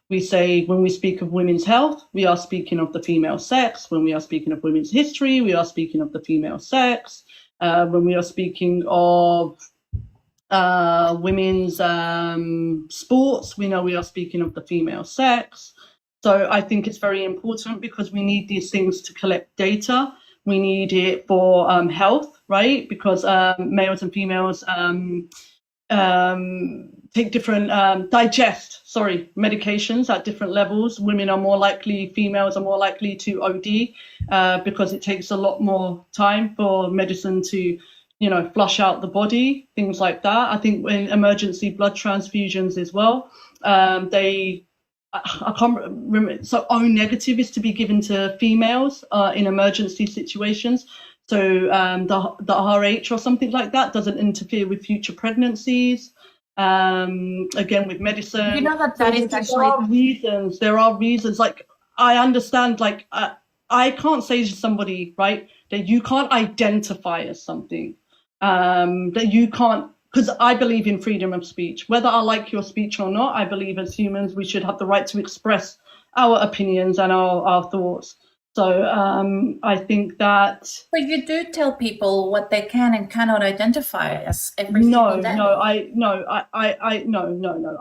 We say when we speak of women's health, we are speaking of the female sex. When we are speaking of women's history, we are speaking of the female sex. When we are speaking of women's sports, we know we are speaking of the female sex. So I think it's very important because we need these things to collect data. We need it for health, right? Because males and females take different medications at different levels. Females are more likely to OD because it takes a lot more time for medicine to, you know, flush out the body, things like that. I think in emergency blood transfusions as well, I can't remember. So O negative is to be given to females in emergency situations. So the RH or something like that doesn't interfere with future pregnancies. Again, with medicine, You know that is actually there are reasons. Like I understand, like, I can't say to somebody, right, that you can't identify as something, that you can't, because I believe in freedom of speech. Whether I like your speech or not, I believe as humans we should have the right to express our opinions and our thoughts. So I think that But you do tell people what they can and cannot identify as every no, single day. no.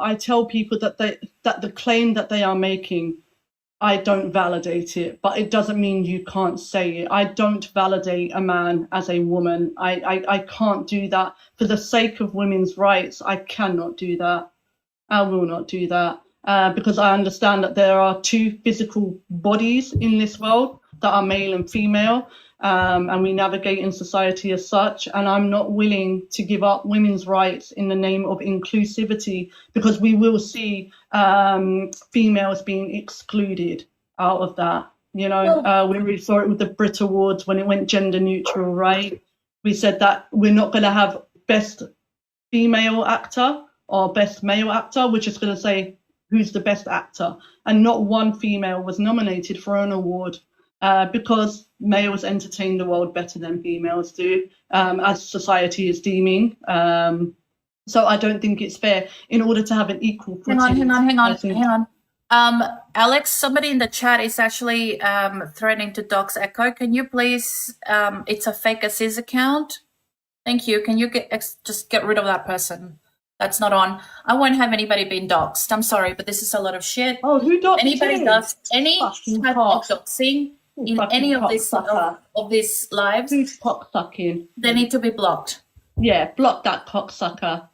I tell people that the claim that they are making, I don't validate it, but it doesn't mean you can't say it. I don't validate a man as a woman. I can't do that for the sake of women's rights. I cannot do that. I will not do that because I understand that there are two physical bodies in this world that are male and female, and we navigate in society as such. And I'm not willing to give up women's rights in the name of inclusivity, because we will see females being excluded out of that. You know, we really saw it with the Brit Awards when it went gender neutral, right? We said that we're not going to have best female actor or best male actor. We're just going to say who's the best actor. And not one female was nominated for an award because males entertain the world better than females do, as society is deeming. So I don't think it's fair. In order to have an equal footing. Hang on. Alex, somebody in the chat is actually threatening to dox Echo. Can you please, it's a fake Aziz account. Thank you. Can you just get rid of that person? That's not on. I won't have anybody being doxed. I'm sorry, but this is a lot of shit. Oh, who doxed anybody you? does any type of doxing in any of these lives, who's cocksucking? They need to be blocked. Yeah, block that cocksucker.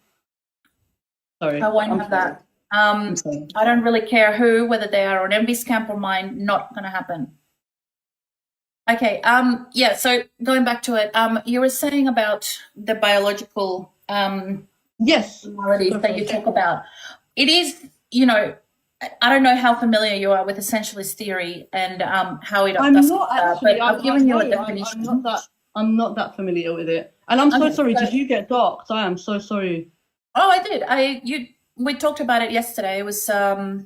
Sorry, I won't have that. I don't really care who, whether they are on Envy's camp or mine. Not going to happen. Okay. Yeah. So going back to it, you were saying about the biological yes similarities that you talk about. It is, you know, I don't know how familiar you are with essentialist theory and how it I'm does not that, actually, but I've given you a definition. I'm not that familiar with it, and I'm so sorry. Did you get doxed? I am so sorry. Oh, I did. We talked about it yesterday. It was No,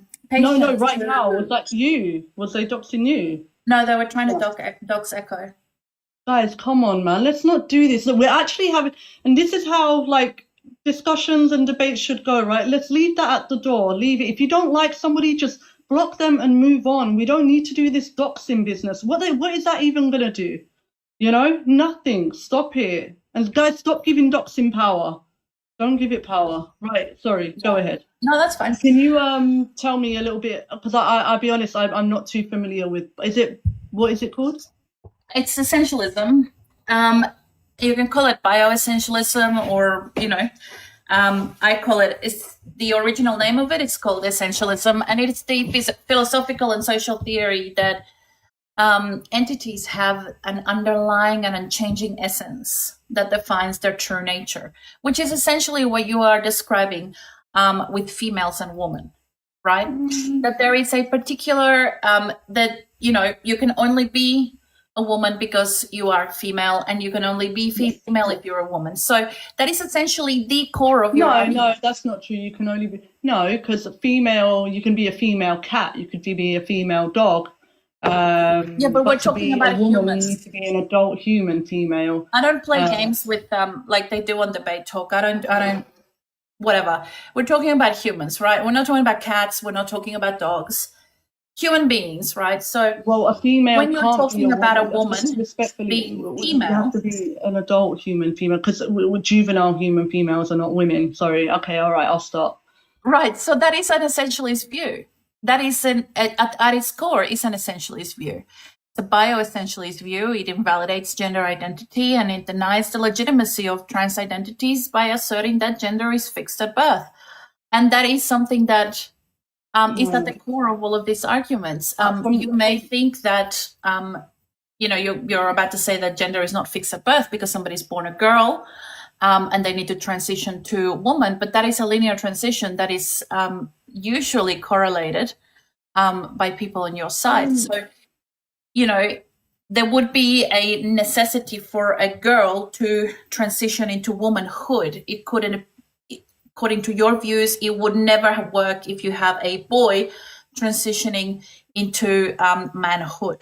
right now. Was that you? Was they doxing you? No, they were trying to dox Echo. Guys, come on, man. Let's not do this. We're actually having, and this is how, like, discussions and debates should go, right? Let's leave that at the door. Leave it. If you don't like somebody, just block them and move on. We don't need to do this doxing business. What is that even going to do? You know, nothing. Stop it. And guys, stop giving doxing power. Don't give it power. Right. Sorry. Go ahead. No, that's fine. Can you tell me a little bit? Because I'll be honest, I'm not too familiar with. What is it called? It's essentialism. You can call it bioessentialism, or I call it. It's the original name of it. It's called essentialism, and it's the philosophical and social theory that entities have an underlying and unchanging essence that defines their true nature, which is essentially what you are describing with females and women, right? Mm-hmm. That there is a particular that you can only be a woman because you are female, and you can only be female if you're a woman. So that is essentially the core of your argument. No, that's not true. You can only be because female. You can be a female cat. You could be a female dog. But we're talking about humans. You need to be an adult human female. I don't play games with like they do on Debate Talk. I don't. Whatever. We're talking about humans, right? We're not talking about cats. We're not talking about dogs. Human beings, right? So, a female. When you're talking about a woman being female, you have to be an adult human female, because juvenile human females are not women. Sorry. Okay. All right. I'll stop. Right. So that is an essentialist view. That is at its core is an essentialist view. It's a bioessentialist view. It invalidates gender identity, and it denies the legitimacy of trans identities by asserting that gender is fixed at birth. And that is something that is at the core of all of these arguments. You may think that you're about to say that gender is not fixed at birth because somebody's born a girl and they need to transition to woman, but that is a linear transition that is usually correlated by people on your side. So, there would be a necessity for a girl to transition into womanhood. It couldn't, according to your views, it would never work if you have a boy transitioning into manhood,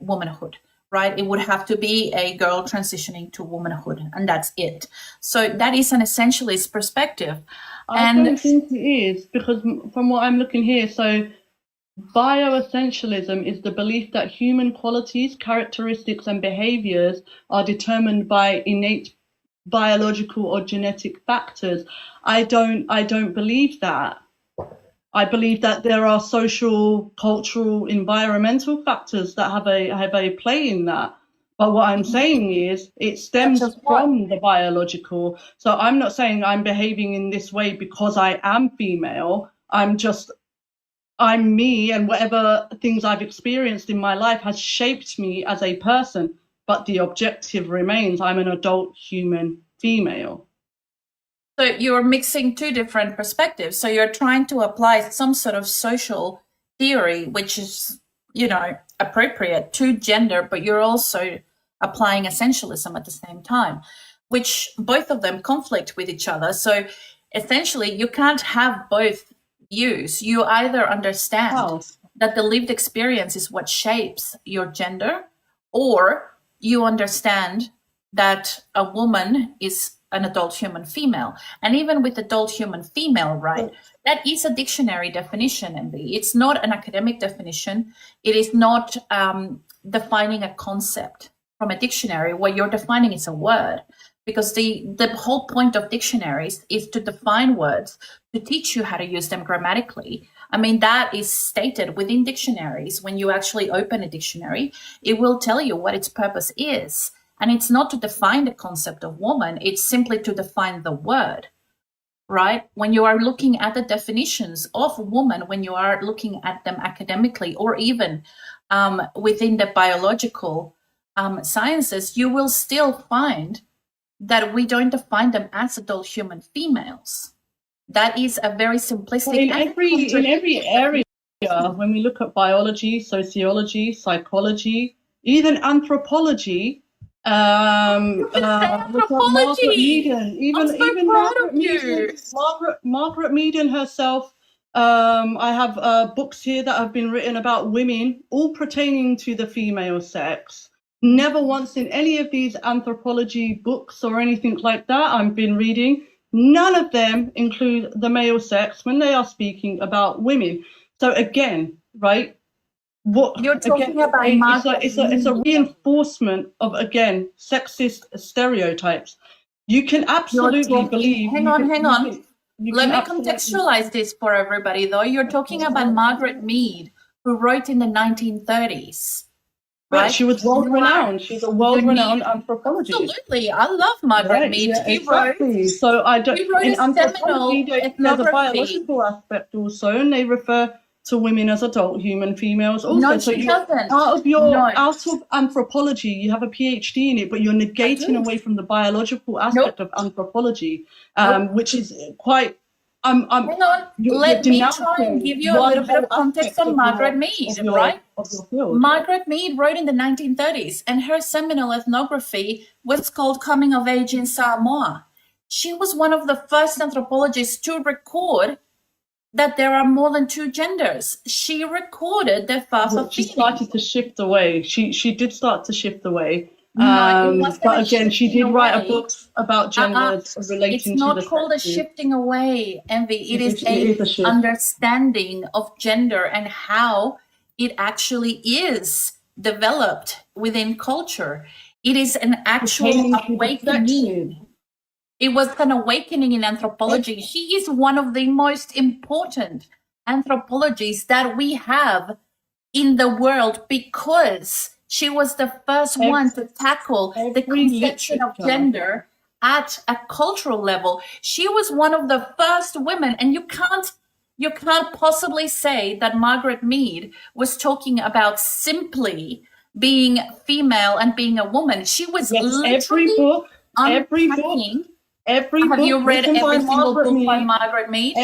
womanhood, right? It would have to be a girl transitioning to womanhood, and that's it. So that is an essentialist perspective. I don't think it is, because from what I'm looking here, so bioessentialism is the belief that human qualities, characteristics, and behaviors are determined by innate biological or genetic factors. I don't believe that. I believe that there are social, cultural, environmental factors that have a play in that. But what I'm saying is it stems from the biological. So I'm not saying I'm behaving in this way because I am female. I'm me, and whatever things I've experienced in my life has shaped me as a person. But the objective remains, I'm an adult human female. So you're mixing two different perspectives. So you're trying to apply some sort of social theory, which is, appropriate to gender, but you're also applying essentialism at the same time, which both of them conflict with each other. So essentially, you can't have both views. You either understand that the lived experience is what shapes your gender, or you understand that a woman is an adult human female. And even with adult human female, right, that is a dictionary definition, Envyy. It's not an academic definition. It is not defining a concept from a dictionary. What you're defining is a word, because the whole point of dictionaries is to define words, to teach you how to use them grammatically. I mean, that is stated within dictionaries. When you actually open a dictionary, it will tell you what its purpose is. And it's not to define the concept of woman, it's simply to define the word, right? When you are looking at the definitions of woman, when you are looking at them academically, or even within the biological sciences, you will still find that we don't define them as adult human females. That is a very simplistic. In every area, when we look at biology, sociology, psychology, even anthropology, anthropology. Margaret Meaden herself. I have books here that have been written about women, all pertaining to the female sex. Never once in any of these anthropology books or anything like that I've been reading, none of them include the male sex when they are speaking about women. So again, right? What you're talking about? It's a reinforcement of, again, sexist stereotypes. You can absolutely believe. Hang on. Let me contextualize this for everybody, though. You're talking about Margaret Mead, who wrote in the 1930s. Right? She was world-renowned. She's a world-renowned anthropologist. Absolutely. I love Margaret Mead. Yeah, exactly. So I don't. In anthropology, there's a biological aspect also, and they refer to women as adult human females also. No, she doesn't. Out of anthropology, you have a PhD in it, but you're negating away from the biological aspect of anthropology, which is quite. Hang on. Let me try and give you a little bit of context on Margaret Mead, right? Margaret Mead wrote in the 1930s, and her seminal ethnography was called Coming of Age in Samoa. She was one of the first anthropologists to record that there are more than two genders. She recorded the first of She started to shift away. She did start to shift away. But again, she did write a book about genders relating to the It's not called a shifting away, Envyy. It is a understanding of gender and how it actually is developed within culture. It is an actual awakening. It was an awakening in anthropology. She is one of the most important anthropologists that we have in the world, because she was the first one to tackle the conception of gender at a cultural level. She was one of the first women, and you can't possibly say that Margaret Mead was talking about simply being female and being a woman. She was literally unpacking. Have you read every single book by Margaret Mead?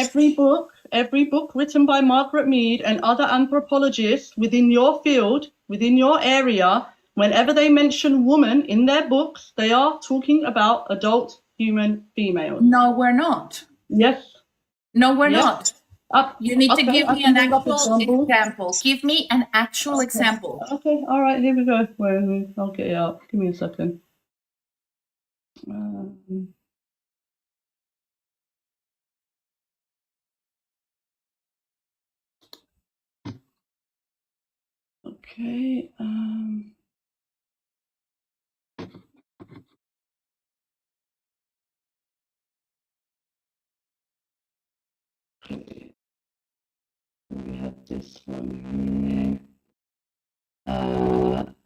Every book written by Margaret Mead and other anthropologists within your field, within your area, whenever they mention woman in their books, they are talking about adult human females. No, we're not. Yes. No, we're not. You need to Okay, give I me can an bring up actual example. example. Give me an actual Okay. example. Okay, all right, here we go. Wait, I'll get it out. Give me a second. Okay. Okay. We have this one here.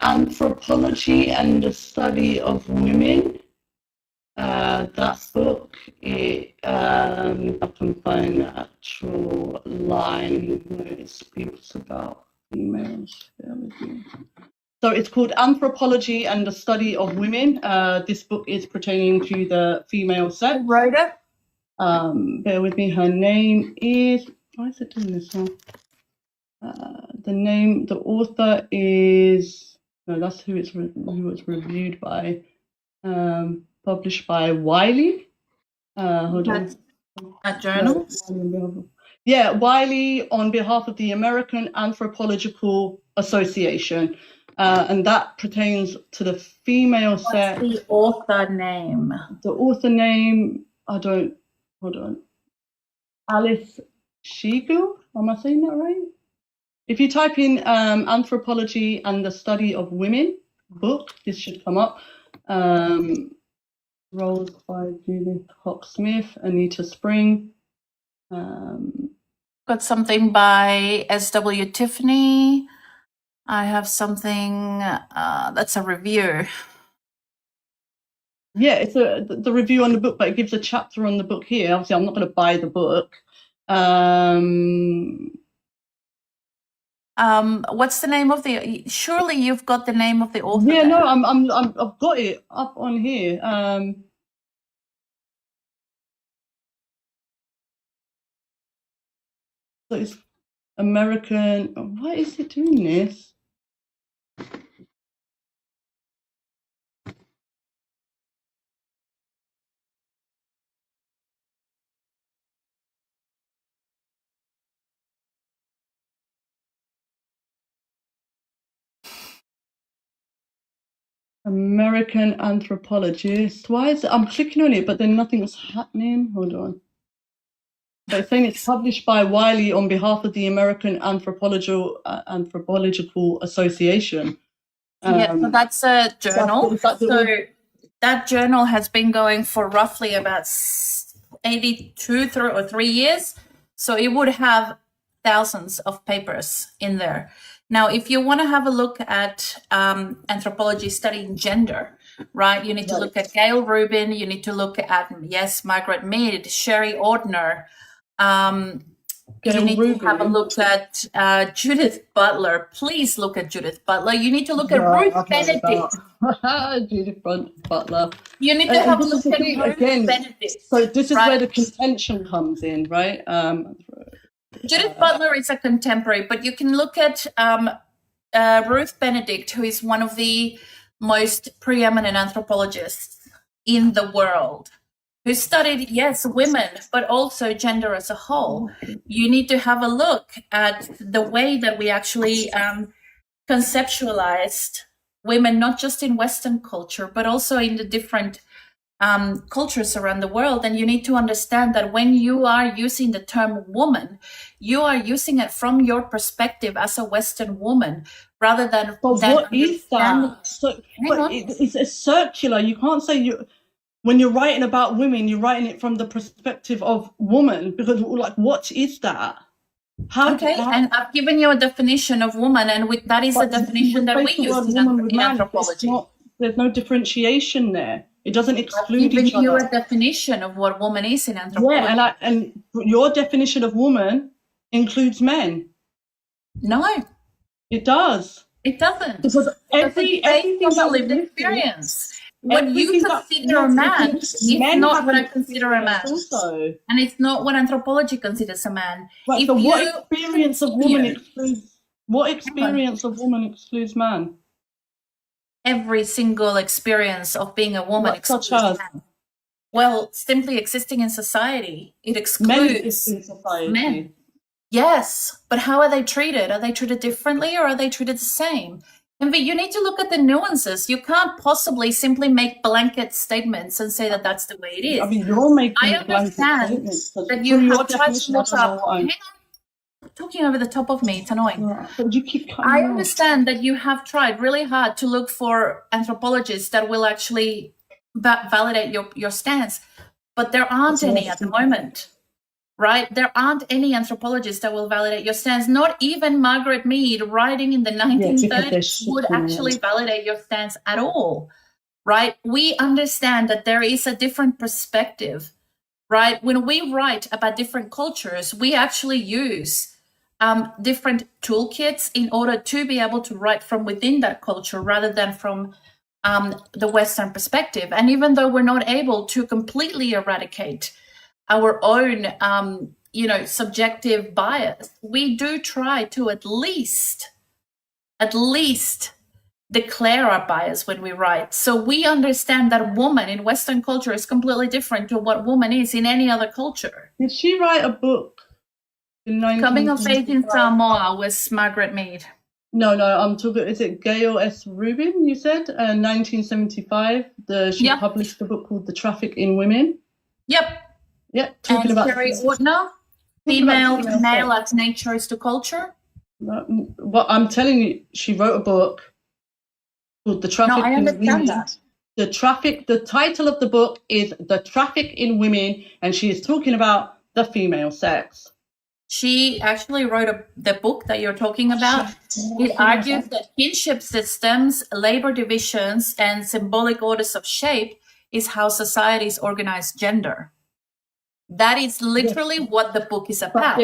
Anthropology and the Study of Women. That book, I can find the actual line where it speaks about females. Bear with me. So it's called Anthropology and the Study of Women. This book is pertaining to the female sex. Who wrote it? Bear with me. Her name is. Why is it doing this now? The author is. No, that's who it's reviewed by. Published by Wiley. Hold on. A journal? Yeah, Wiley on behalf of the American Anthropological Association. And that pertains to the female sex. What's the author name? The author name, hold on. Alice Shiegel, am I saying that right? If you type in Anthropology and the Study of Women book, this should come up. Roles by Judith Hawk-Smith, Anita Spring. Got something by S.W. Tiffany. I have something that's a review. Yeah, it's the review on the book, but it gives a chapter on the book here. Obviously, I'm not going to buy the book. What's the name of the? Surely you've got the name of the author. Yeah, there. no, I've got it up on here. So it's American. Why is it doing this? American anthropologist. Why is it? I'm clicking on it, but then nothing's happening. Hold on. So it's saying it's published by Wiley on behalf of the American Anthropological Association. Yeah, so that's a journal. So that journal has been going for roughly about 82 or 3 years. So it would have thousands of papers in there. Now, if you want to have a look at anthropology studying gender, right, you need to look at Gail Rubin, you need to look at, Margaret Mead, Sherry Ordner, you need to have a look at Judith Butler. Please look at Judith Butler. You need to look at Ruth Benedict. Judith Butler. You need to have a look at Ruth Benedict. So this is where the contention comes in, right? Judith Butler is a contemporary, but you can look at Ruth Benedict, who is one of the most preeminent anthropologists in the world, who studied, women, but also gender as a whole. You need to have a look at the way that we actually conceptualized women, not just in Western culture, but also in the different cultures around the world. And you need to understand that when you are using the term woman, you are using it from your perspective as a Western woman, rather than. But what is that? It's a circular. You can't say when you're writing about women, you're writing it from the perspective of woman, because what is that? And I've given you a definition of woman, and that is a definition that we use in anthropology. There's no differentiation there. It doesn't exclude each other. I've given you a definition of what woman is in anthropology. Yeah, and your definition of woman includes men. No. It does. It doesn't. Because everything is a lived experience. What you consider a man is not what I consider a man. Also. And it's not what anthropology considers a man. Right, so what experience of woman excludes man? Every single experience of being a woman excludes man. Well, simply existing in society. It excludes men. Yes, but how are they treated? Are they treated differently or are they treated the same? Envy, you need to look at the nuances. You can't possibly simply make blanket statements and say that that's the way it is. I mean, you're making I blanket understand statements. that you From your have tried to definition, I look don't know up. what Hang on, talking over the top of me. It's annoying. But you keep cutting I me off. understand that you have tried really hard to look for anthropologists that will actually validate your stance, but there aren't any at the moment. Right? There aren't any anthropologists that will validate your stance. Not even Margaret Mead, writing in the 1930s, would actually validate your stance at all. Right? We understand that there is a different perspective. Right? When we write about different cultures, we actually use different toolkits in order to be able to write from within that culture rather than from the Western perspective. And even though we're not able to completely eradicate our own, subjective bias, we do try to at least declare our bias when we write. So we understand that woman in Western culture is completely different to what woman is in any other culture. Did she write a book in Coming of Age in Samoa was Margaret Mead. No, I'm talking, is it Gail S. Rubin, you said? 1975. She published a book called The Traffic in Women. Yep. Talking about Terry Ortner, Female, Male as Nature is to Culture. Well, I'm telling you, she wrote a book called The Traffic in Women. That. The title of the book is The Traffic in Women, and she is talking about the female sex. She actually wrote the book that you're talking about. It argues that kinship systems, labor divisions, and symbolic orders of shape is how societies organize gender. That is literally what the book is about.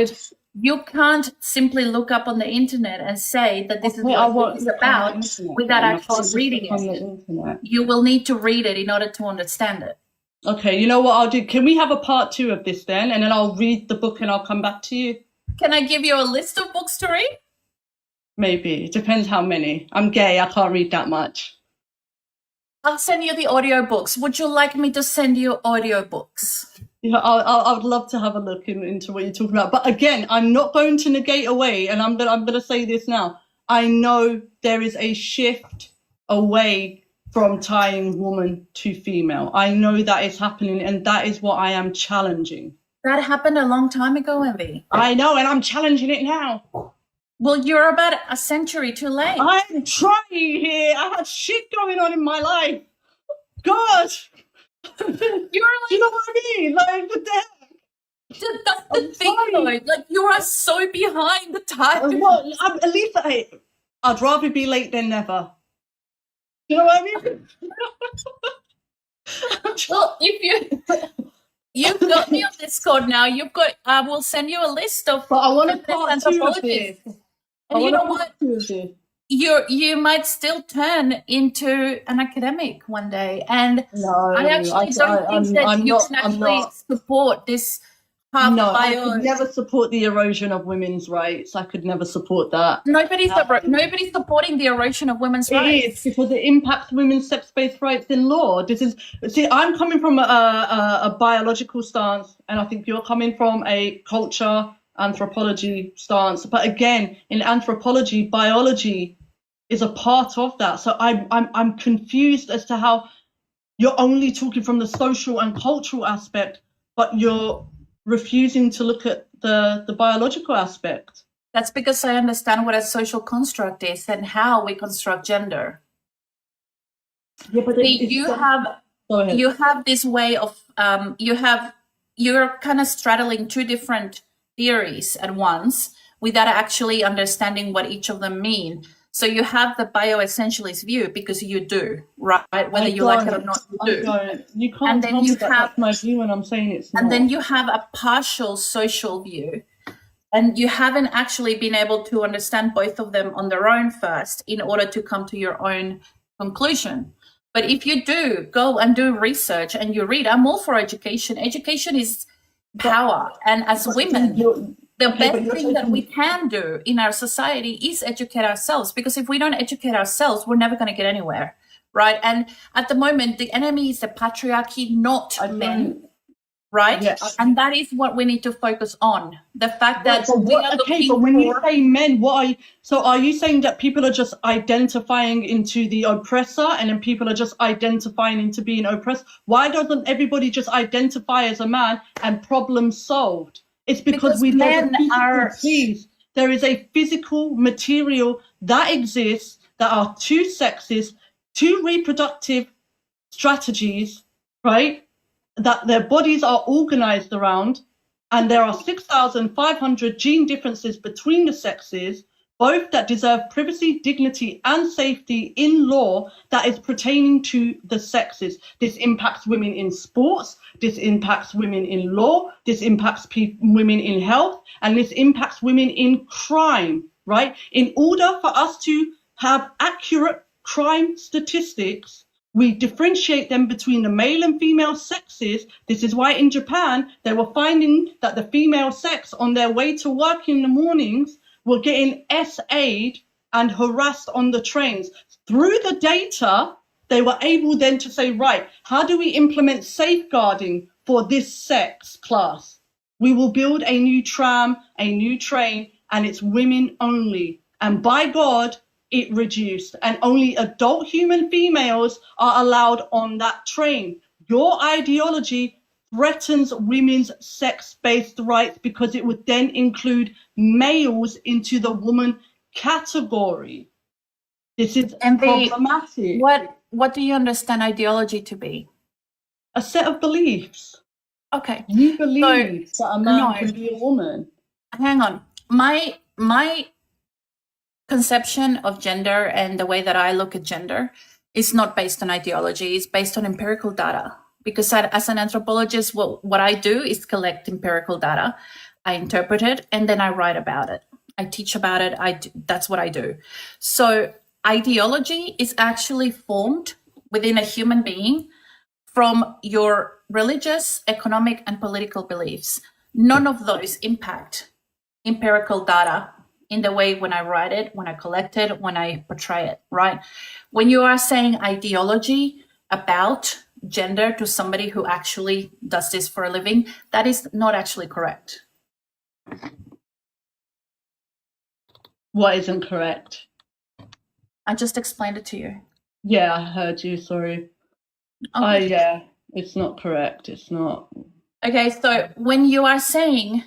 You can't simply look up on the internet and say that this is what the book is about without actually reading it. You will need to read it in order to understand it. Okay, you know what I'll do? Can we have a part 2 of this then? And then I'll read the book and I'll come back to you. Can I give you a list of books to read? Maybe. It depends how many. I'm gay. I can't read that much. I'll send you the audiobooks. Would you like me to send you audiobooks? Yeah, I would love to have a look into what you're talking about. But again, I'm not going to negate away, and I'm gonna say this now. I know there is a shift away from tying woman to female. I know that is happening, and that is what I am challenging. That happened a long time ago, Envy. I know, and I'm challenging it now. Well, you're about a century too late. I'm trying here. I have shit going on in my life. God. You're like, you know what I mean? Like, what the heck? That's the thing, though. Like, you are so behind the time. Well, at least I'd rather be late than never. You know what I mean? Well, if you've got me on Discord now, I will send you a list of. But I want a part 2 of this. And you know what? You might still turn into an academic one day, and I actually don't think that you can actually support this I could never support the erosion of women's rights. I could never support that. Nobody's supporting the erosion of women's rights. It is, because it impacts women's sex-based rights in law. I'm coming from a biological stance, and I think you're coming from a culture anthropology stance. But again, in anthropology, biology is a part of that. So I'm confused as to how you're only talking from the social and cultural aspect, but you're refusing to look at the biological aspect. That's because I understand what a social construct is and how we construct gender. Yeah, but you have this way of you're kind of straddling two different theories at once without actually understanding what each of them mean. So you have the bioessentialist view because you do, right? Whether you like it or not, you do. You can't tell me that's my view when I'm saying it's not. And then you have a partial social view, and you haven't actually been able to understand both of them on their own first in order to come to your own conclusion. But if you do go and do research and you read, I'm all for education. Education is power. And as women, the best thing that we can do in our society is educate ourselves, because if we don't educate ourselves, we're never going to get anywhere, right? And at the moment, the enemy is the patriarchy, not men. right? Yeah. And that is what we need to focus on. The fact that But we are looking but when you for... say men, are you saying that people are just identifying into the oppressor and then people are just identifying into being oppressed? Why doesn't everybody just identify as a man and problem solved? It's because men are... there is a physical material that exists, that are two sexes, two reproductive strategies, right? That their bodies are organized around, and there are 6,500 gene differences between the sexes, both that deserve privacy, dignity, and safety in law that is pertaining to the sexes. This impacts women in sports, this impacts women in law, this impacts women in health, and this impacts women in crime, right? In order for us to have accurate crime statistics, we differentiate them between the male and female sexes. This is why in Japan, they were finding that the female sex on their way to work in the mornings were getting SA'd and harassed on the trains. Through the data, they were able then to say, right, how do we implement safeguarding for this sex class? We will build a new tram, a new train, and it's women only. And by God, it reduced, and only adult human females are allowed on that train. Your ideology threatens women's sex-based rights because it would then include males into the woman category. This is problematic. What do you understand ideology to be? A set of beliefs. Okay. You believe that a man can be a woman. Hang on. My conception of gender and the way that I look at gender is not based on ideology. It's based on empirical data. Because as an anthropologist, what I do is collect empirical data. I interpret it, and then I write about it. I teach about it. That's what I do. So ideology is actually formed within a human being from your religious, economic, and political beliefs. None of those impact empirical data in the way when I write it, when I collect it, when I portray it, right? When you are saying ideology about gender to somebody who actually does this for a living, that is not actually correct. What isn't correct? I just explained it to you. Yeah, I heard you, sorry. Okay. Yeah, it's not correct. It's not. Okay, so when you are saying,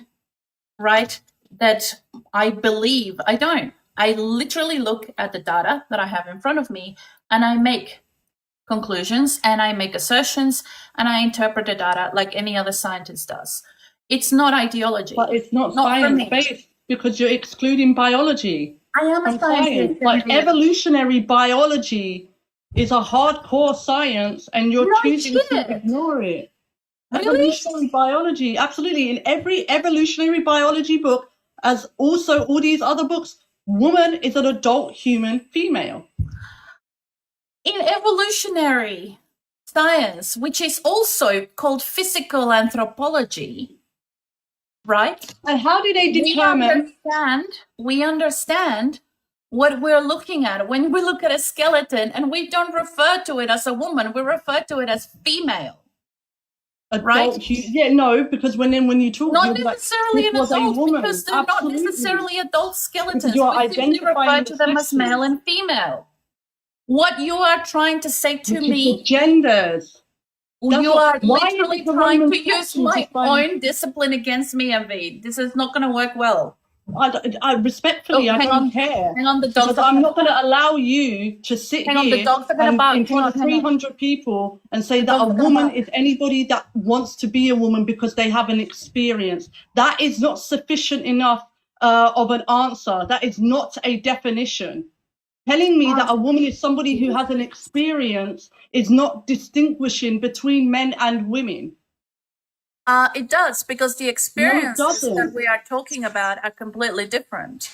right, that I believe, I don't. I literally look at the data that I have in front of me and I make conclusions and I make assertions and I interpret the data like any other scientist does. It's not ideology. But it's not science-based because you're excluding biology. I am a scientist. Like evolutionary biology is a hardcore science and you're choosing to ignore it. Really? Evolutionary biology, absolutely. In every evolutionary biology book, as also all these other books, woman is an adult human female. In evolutionary science, which is also called physical anthropology, right? And how do they determine? We understand what we're looking at when we look at a skeleton, and we don't refer to it as a woman, we refer to it as female. Right? Yeah, no, because when you talk, not necessarily an adult, because they're not necessarily adult skeletons. We simply refer to them as male and female. What you are trying to say to me, genders. You are literally trying to use my own discipline against me, Envyy. This is not going to work well. I respectfully, I don't care. Hang on, the dogs. I'm not going to allow you to sit here in front of 300 people and say that a woman is anybody that wants to be a woman because they have an experience. That is not sufficient enough of an answer. That is not a definition. Telling me that a woman is somebody who has an experience is not distinguishing between men and women. It does, because the experiences that we are talking about are completely different.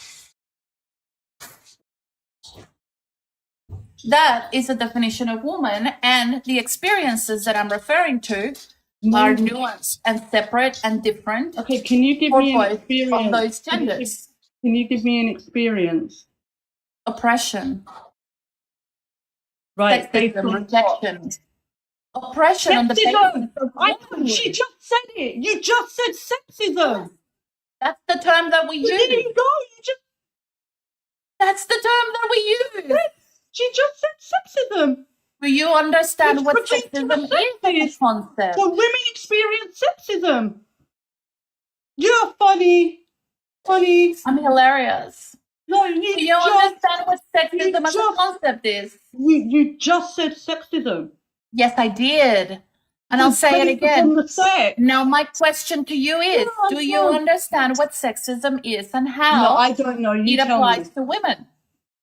That is a definition of woman, and the experiences that I'm referring to are nuanced and separate and different. Okay, can you give me an experience of those genders? Can you give me an experience? Oppression. Right. Sexism, rejection. oppression on the basis Sexism. of She womanhood. just said it. You just said sexism. That's the term that we So there use. you go. That's the term that we use. She just said sexism. Do you understand It's what projecting sexism a is as a sexist. concept? So women experience sexism. You're funny. Funny. I'm hilarious. No, Do you understand what sexism as a just- concept is? You just said sexism. Yes, I did. And I'll say it Based upon again. the sex. Now, my question to you is, Yeah, do you understand what sexism is and No, how I don't know. You it tell applies me. to women?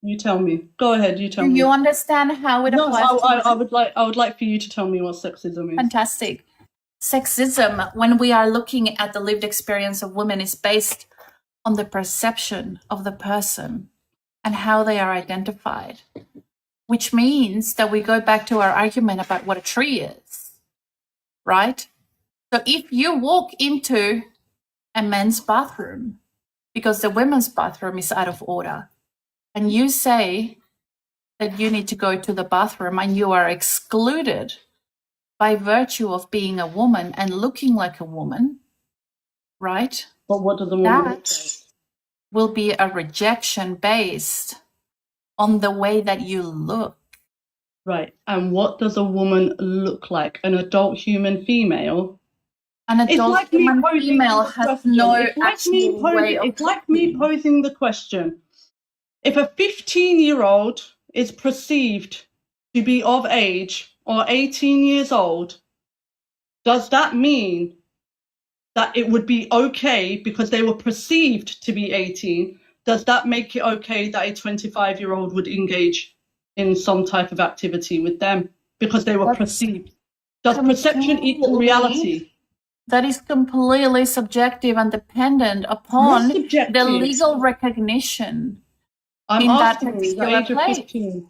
You tell me. Go ahead. You tell Do me. you understand how it No, applies to women? I would like for you to tell me what sexism is. Fantastic. Sexism, when we are looking at the lived experience of women, is based on the perception of the person and how they are identified, which means that we go back to our argument about what a tree is, right? So if you walk into a men's bathroom because the women's bathroom is out of order, and you say that you need to go to the bathroom and you are excluded by virtue of being a woman and looking like a woman, right? But what does a woman look like? That will be a rejection based on the way that you look. Right. And what does a woman look like? An adult human female? An adult human female has no actual way of It's like me posing the question. If a 15-year-old is perceived to be of age or 18 years old, does that mean that it would be okay because they were perceived to be 18? Does that make it okay that a 25-year-old would engage in some type of activity with them because they were perceived? Does perception equal reality? That is completely subjective and dependent upon the legal recognition in that particular place. 15.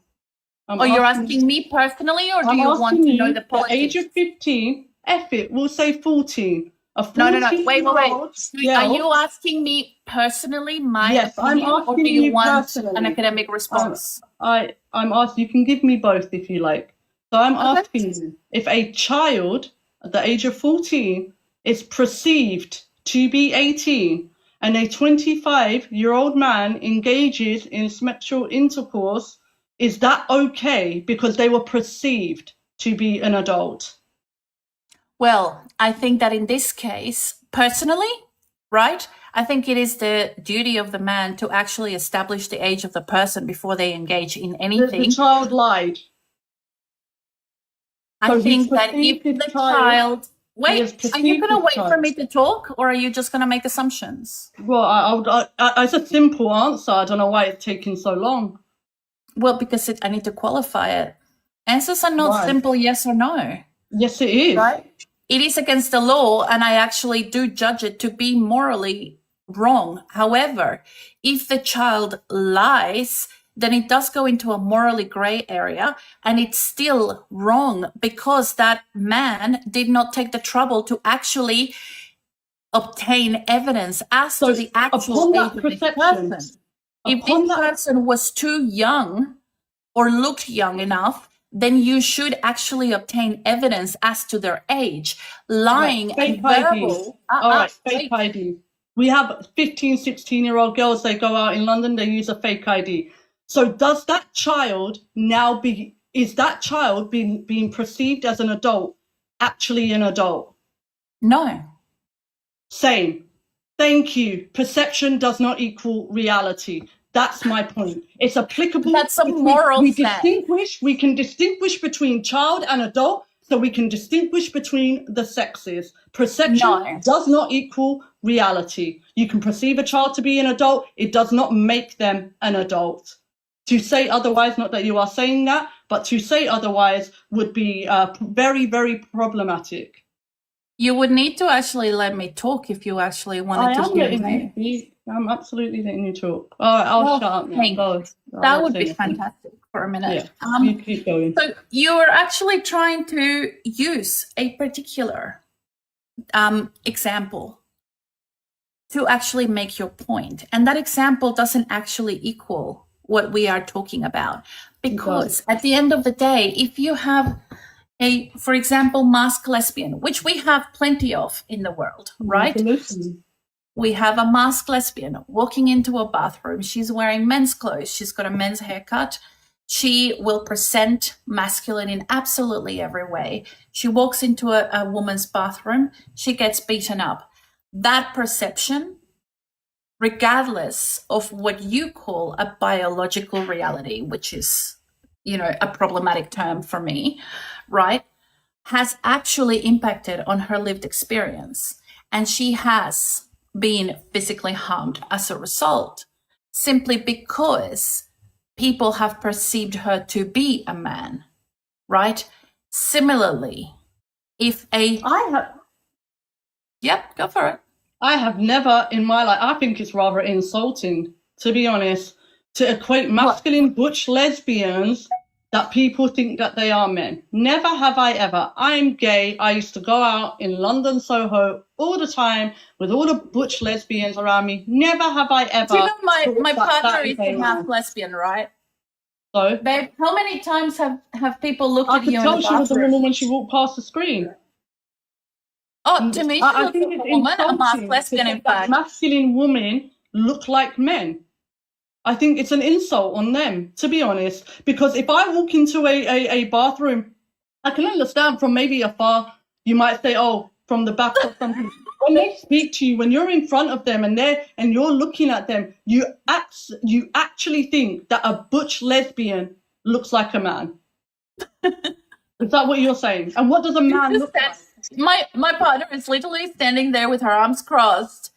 You're asking me personally, or do you want to know the politics? The age of 15, F it, we'll say 14. No. Wait. Are you asking me personally my opinion, or do you want an academic response? I'm asking, you can give me both if you like. So I'm asking you, if a child at the age of 14 is perceived to be 18 and a 25-year-old man engages in sexual intercourse, is that okay because they were perceived to be an adult? Well, I think that in this case, personally, right, I think it is the duty of the man to actually establish the age of the person before they engage in anything. The child lied. I think that if the child... Wait, are you going to wait for me to talk, or are you just going to make assumptions? Well, it's a simple answer. I don't know why it's taking so long. Well, because I need to qualify it. Answers are not simple yes or no. Yes, it is. Right? It is against the law, and I actually do judge it to be morally wrong. However, if the child lies, then it does go into a morally gray area, and it's still wrong because that man did not take the trouble to actually obtain evidence as to the actual age of this person. If this person was too young or looked young enough, then you should actually obtain evidence as to their age. Lying and verbal... Fake ID. We have 15, 16-year-old girls, they go out in London, they use a fake ID. So does that child now is that child being perceived as an adult, actually an adult? No. Same. Thank you. Perception does not equal reality. That's my point. It's applicable. That's a moral we can distinguish between child and adult, so we can distinguish between the sexes. Perception does not equal reality. You can perceive a child to be an adult. It does not make them an adult. To say otherwise, not that you are saying that, but to say otherwise would be very, very problematic. You would need to actually let me talk if you actually wanted to hear me. I'm absolutely letting you talk. All right, I'll shut up now. That would be fantastic for a minute. Yeah, you keep going. So you're actually trying to use a particular example to actually make your point. And that example doesn't actually equal what we are talking about. Because at the end of the day, if you have for example, masked lesbian, which we have plenty of in the world, right? Absolutely. We have a masked lesbian walking into a bathroom. She's wearing men's clothes. She's got a men's haircut. She will present masculine in absolutely every way. She walks into a woman's bathroom. She gets beaten up. That perception, regardless of what you call a biological reality, which is, a problematic term for me, right, has actually impacted on her lived experience. And she has been physically harmed as a result, simply because people have perceived her to be a man, right? Similarly, if Yep, go for it. I have never in my life, I think it's rather insulting, to be honest, to equate masculine butch lesbians that people think that they are men. Never have I ever. I'm gay. I used to go out in London, Soho all the time with all the butch lesbians around me. Never have I ever. Do you know my partner is a half lesbian, right? So, babe, how many times have people looked at you in the bathroom? I could tell she was a woman when she walked past the screen. Oh, to me, I think it's a woman, a masked lesbian, in fact. Masculine women look like men. I think it's an insult on them, to be honest. Because if I walk into a bathroom, I can understand from maybe afar, you might say, oh, from the back or something. When they speak to you, when you're in front of them and you're looking at them, you actually think that a butch lesbian looks like a man. Is that what you're saying? And what does a man look like? My partner is literally standing there with her arms crossed,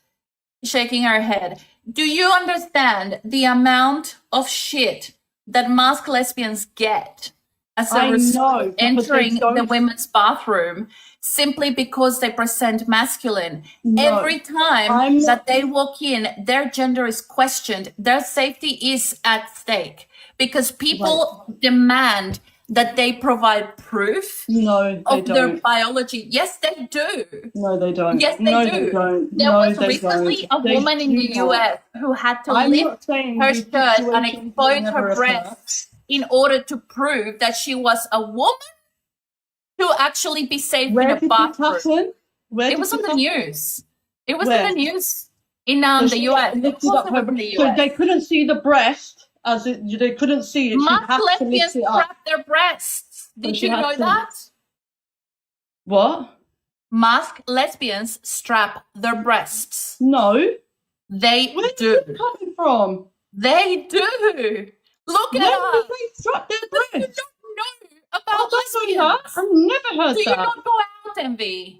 shaking her head. Do you understand the amount of shit that masked lesbians get as a result of entering the women's bathroom simply because they present masculine? No, every time that they walk in, their gender is questioned. Their safety is at stake because people demand that they provide proof of their biology. Yes, they do. No, they don't. Yes, they do. There was recently a woman in the US who had to lift her shirt and expose her breasts in order to prove that she was a woman to actually be safe in a bathroom. It was on the news. It was in the news in the US. So they couldn't see the breast. They couldn't see it. Masked lesbians strap their breasts. Did you know that? What? Masked lesbians strap their breasts. No. They Where do. Where's this coming from? They do. Look at that. When did they strap their breasts? You don't know about lesbians. I've never heard that. Do you not go out, Envyy?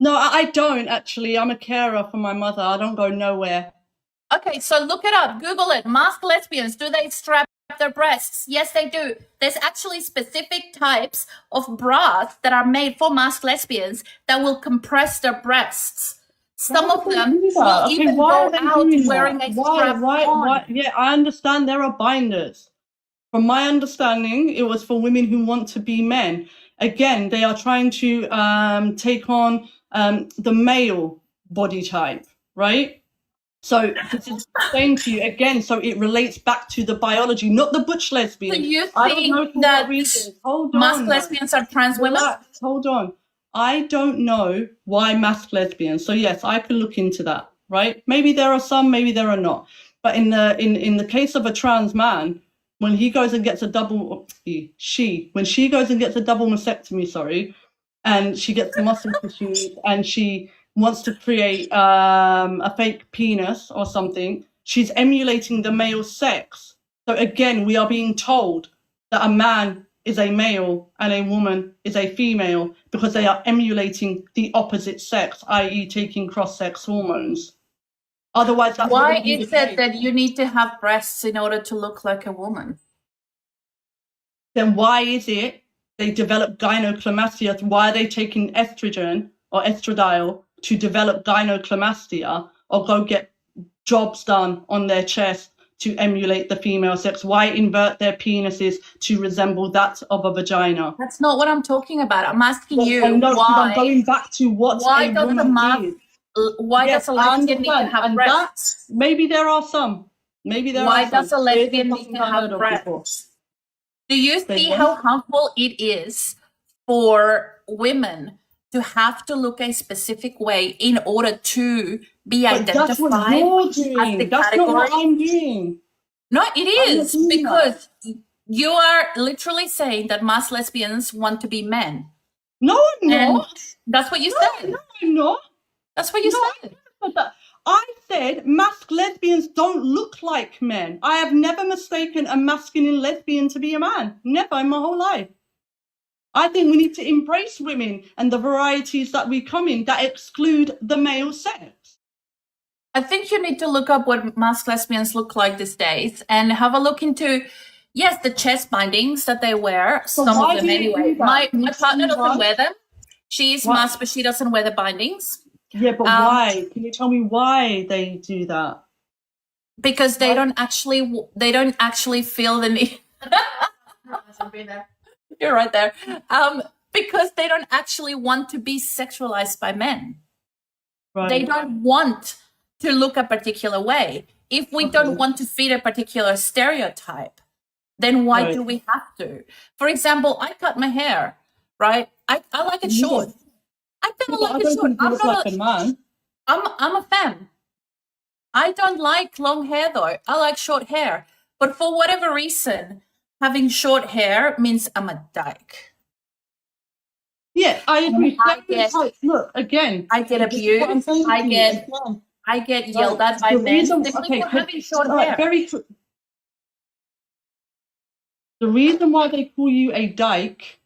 No, I don't actually. I'm a carer for my mother. I don't go nowhere. Okay, so look it up. Google it. Masked lesbians, do they strap their breasts? Yes, they do. There's actually specific types of bras that are made for masked lesbians that will compress their breasts. Some of them will even go out wearing a strap on. Yeah, I understand there are binders. From my understanding, it was for women who want to be men. Again, they are trying to take on the male body type, right? So this is saying to you again, so it relates back to the biology, not the butch lesbian. So you think that masked lesbians are trans women? Relax, hold on. I don't know why masked lesbians. So yes, I can look into that, right? Maybe there are some, maybe there are not. But in the case of a trans man, when he goes and gets a double, when she goes and gets a double mastectomy, and she gets muscle tissues and she wants to create a fake penis or something, she's emulating the male sex. So again, we are being told that a man is a male and a woman is a female because they are emulating the opposite sex, i.e. taking cross-sex hormones. Otherwise, that's why is it that you need to have breasts in order to look like a woman? Then why is it they develop gynecomastia? Why are they taking estrogen or estradiol to develop gynecomastia or go get jobs done on their chest to emulate the female sex? Why invert their penises to resemble that of a vagina? That's not what I'm talking about. I'm asking you why. I'm going back to what a woman is. Why does a lesbian need to have breasts? Maybe there are some. Maybe there why are some. Does a lesbian need to have breasts? Do you see how harmful it is for women to have to look a specific way in order to be But that's what identified you're as the doing. That's not what category. I'm doing. No, it I'm not is doing because you are literally saying that mass lesbians want to be men. No, I'm And not. that's what you No, said. no, I'm not. That's what you No, said. I said that. I said masked lesbians don't look like men. I have never mistaken a masculine lesbian to be a man. Never in my whole life. I think we need to embrace women and the varieties that we come in that exclude the male sex. I think you need to look up what masked lesbians look like these days and have a look into, yes, the chest bindings that they wear. So Some why of them do you anyway. do that? My Can you tell partner me doesn't why? wear them. She's Why? masked, but she doesn't wear the bindings. Yeah, but why? Can you tell me why they do that? Because they Why? don't actually feel the need. You're right there. Because they don't actually want to be sexualized by men. Right. They don't want to look a particular way. If we don't want to fit a particular stereotype, then why do we have to? For example, I cut my hair, right? I like it short. I kind of like it short. Think you look like a man. I'm a fan. I don't like long hair though. I like short hair. But for whatever reason, having short hair means I'm a dyke. Yeah, I agree. Look, again, I get abused. I get yelled at by men simply for having short hair. The reason why they call you a dyke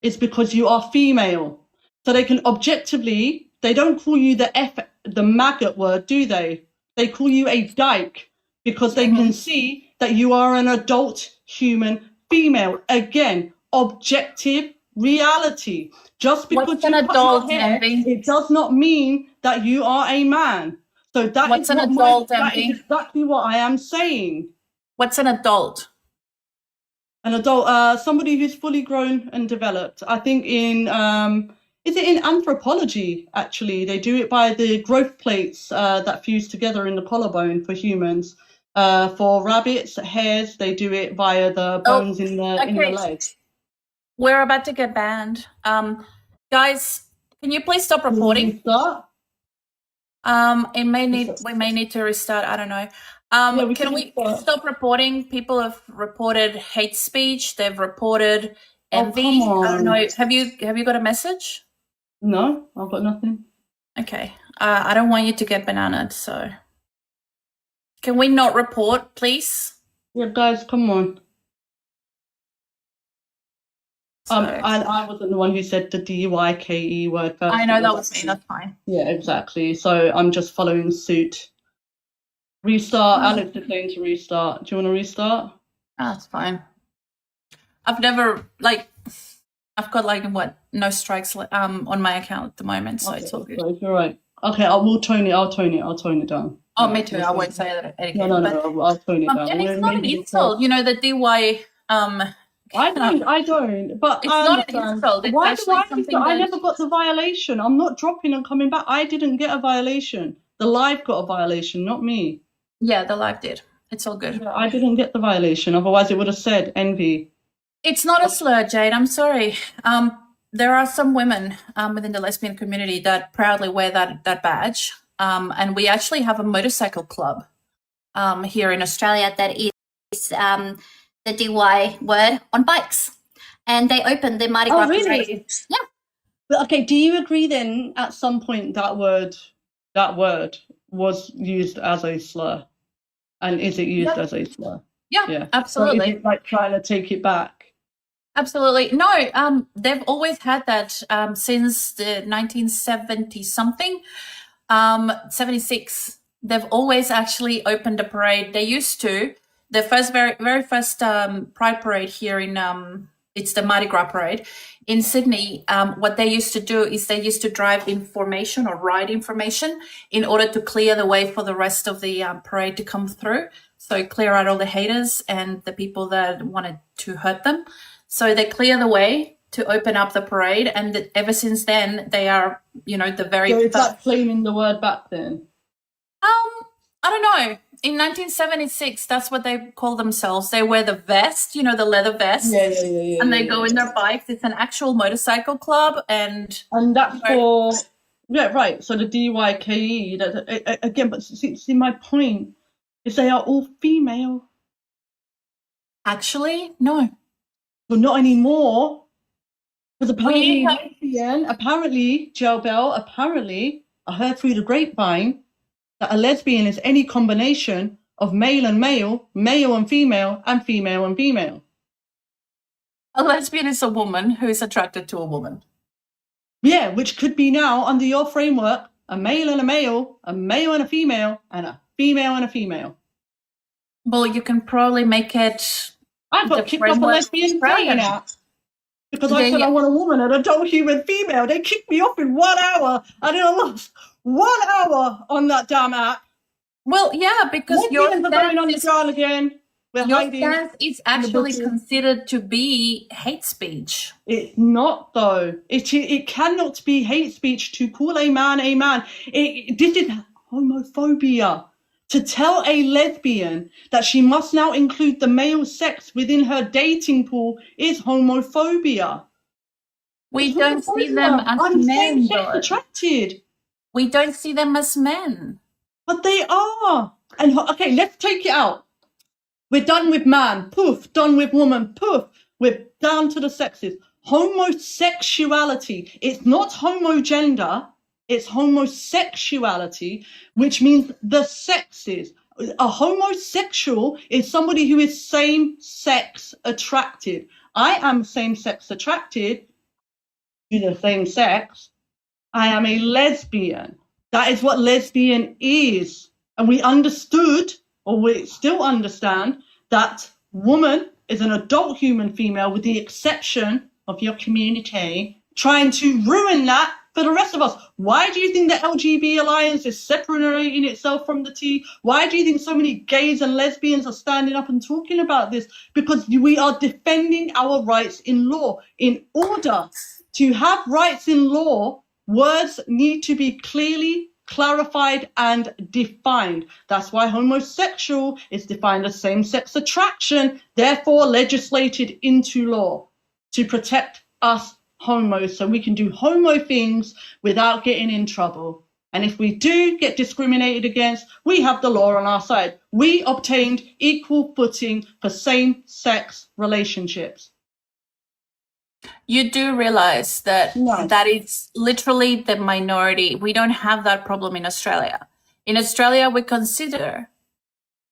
is because you are female. So they can objectively, they don't call you the maggot word, do they? They call you a dyke because they can see that you are an adult human female. Again, objective reality. Just because What's an adult, Envyy? it does not mean that you are a man. So that is exactly what I am saying. What's an adult? An adult, somebody who's fully grown and developed. I think is it in anthropology, actually? They do it by the growth plates that fuse together in the collarbone for humans. For rabbits, hares, they do it via the bones in the legs. We're about to get banned. Guys, can you please stop reporting? Start? We may need to restart. I don't know. Can we stop reporting? People have reported hate speech. They've reported envy. I don't know. Have you got a message? No, I've got nothing. Okay. I don't want you to get bananaed, so can we not report, please? Yeah, guys, come on. I wasn't the one who said the D-Y-K-E word first. I know that was me. That's fine. Yeah, exactly. So I'm just following suit. Restart. Alex is saying to restart. Do you want to restart? That's fine. I've got no strikes on my account at the moment, so it's all good. So you're right. Okay, I'll tone it down. Oh, me too. I won't say that again. No, I'll tone it down. And it's not an insult, the DY. I don't. But it's not an insult. It's actually something I never got the violation. I'm not dropping and coming back. I didn't get a violation. The live got a violation, not me. Yeah, the live did. It's all good. Yeah, I didn't get the violation. Otherwise, it would have said envy. It's not a slur, Jade. I'm sorry. There are some women within the lesbian community that proudly wear that badge. And we actually have a motorcycle club here in Australia that is the DY word on bikes. And they opened the Mardi Gras parade. Yeah. But okay, do you agree then at some point that word was used as a slur? And is it used as a slur? Yeah, absolutely. So is it like trying to take it back? Absolutely. No, they've always had that since the 1970 something, 76. They've always actually opened a parade. They used to. The very first Pride parade here in it's the Mardi Gras parade in Sydney. What they used to do is they used to drive in formation or ride in formation in order to clear the way for the rest of the parade to come through. So clear out all the haters and the people that wanted to hurt them. So they clear the way to open up the parade, and ever since then they are, the very. So it's like claiming the word back then. I don't know. In 1976, that's what they call themselves. They wear the vest, you know, the leather vest, and they go in their bikes. It's an actual motorcycle club, and that's you know, for right. So the DYKE. Again, but see, my point is they are all female. actually, no. Well, not anymore. Because apparently, Gelbell, apparently, I heard through the grapevine that a lesbian is any combination of male and male, male and female, and female and female. A lesbian is a woman who is attracted to a woman. Yeah, which could be now, under your framework, a male and a male and a female, and a female and a female. Well, you can probably make it. I got kicked off a lesbian dating app because I said I want a woman, an adult human female. They kicked me off in 1 hour. I did a lost 1 hour on that damn app. Well, yeah, because your stance are going on the ground again. Your stance is actually considered to be hate speech. It's not, though. It cannot be hate speech to call a man a man. This is homophobia. To tell a lesbian that she must now include the male sex within her dating pool is homophobia. We don't see them as men, same-sex attracted. We don't see them as men. But they are. And okay, let's take it out. We're done with man, poof. Done with woman, poof. We're down to the sexes. Homosexuality. It's not homogender. It's homosexuality, which means the sexes. A homosexual is somebody who is same-sex attracted. I am same-sex attracted to the same sex. I am a lesbian. That is what lesbian is. And we understood, or we still understand, that woman is an adult human female with the exception of your community, trying to ruin that for the rest of us. Why do you think the LGBT alliance is separating itself from the T? Why do you think so many gays and lesbians are standing up and talking about this? Because we are defending our rights in law. In order to have rights in law, words need to be clearly clarified and defined. That's why homosexual is defined as same-sex attraction, therefore legislated into law to protect us homos so we can do homo things without getting in trouble. And if we do get discriminated against, we have the law on our side. We obtained equal footing for same-sex relationships. You do realize that that is literally the minority. We don't have that problem in Australia. In Australia, we consider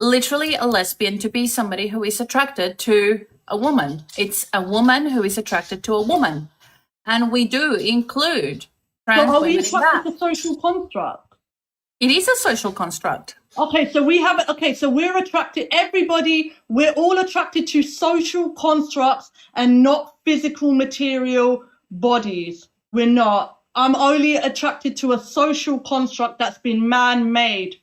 literally a lesbian to be somebody who is attracted to a woman. It's a woman who is attracted to a woman. And we do include trans women in that. It's a social construct. It is a social construct. Okay, so we're attracted, everybody, we're all attracted to social constructs and not physical material bodies. We're not. I'm only attracted to a social construct that's been man-made.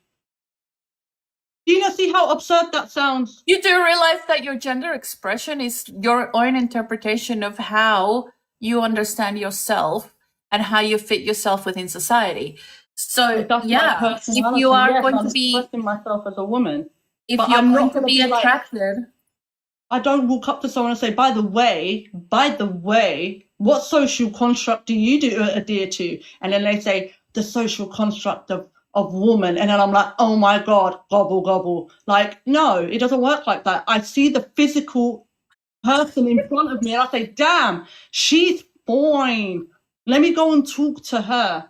Do you not see how absurd that sounds? You do realize that your gender expression is your own interpretation of how you understand yourself and how you fit yourself within society. So yeah, if you are going to be expressing myself as a woman, if you're going to be attracted, I don't walk up to someone and say, by the way, what social construct do you adhere to? And then they say the social construct of woman, and then I'm like, oh my God, gobble gobble. Like, no, it doesn't work like that. I see the physical person in front of me and I say, damn, she's fine. Let me go and talk to her.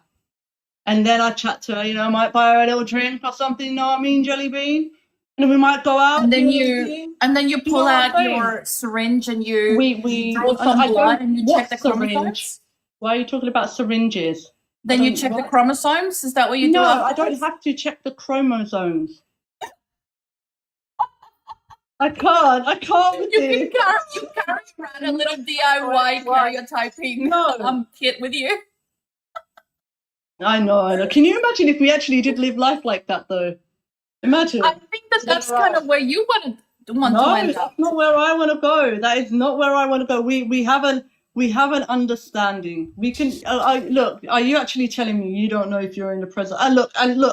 And then I chat to her, I might buy her a little drink or something, you know what I mean, Jelly Bean? And then we might go out. And then you pull out your syringe and you draw some blood and you check the chromosomes. Why are you talking about syringes? Then you check the chromosomes? Is that what you do? No, I don't have to check the chromosomes. I can't with you carry around a little DIY karyotyping kit with you. I know. Can you imagine if we actually did live life like that, though? Imagine. I think that's kind of where you want to end up. No, that's not where I want to go. That is not where I want to go. We have an understanding. We can. Look. Are you actually telling me you don't know if you're in the present? Look.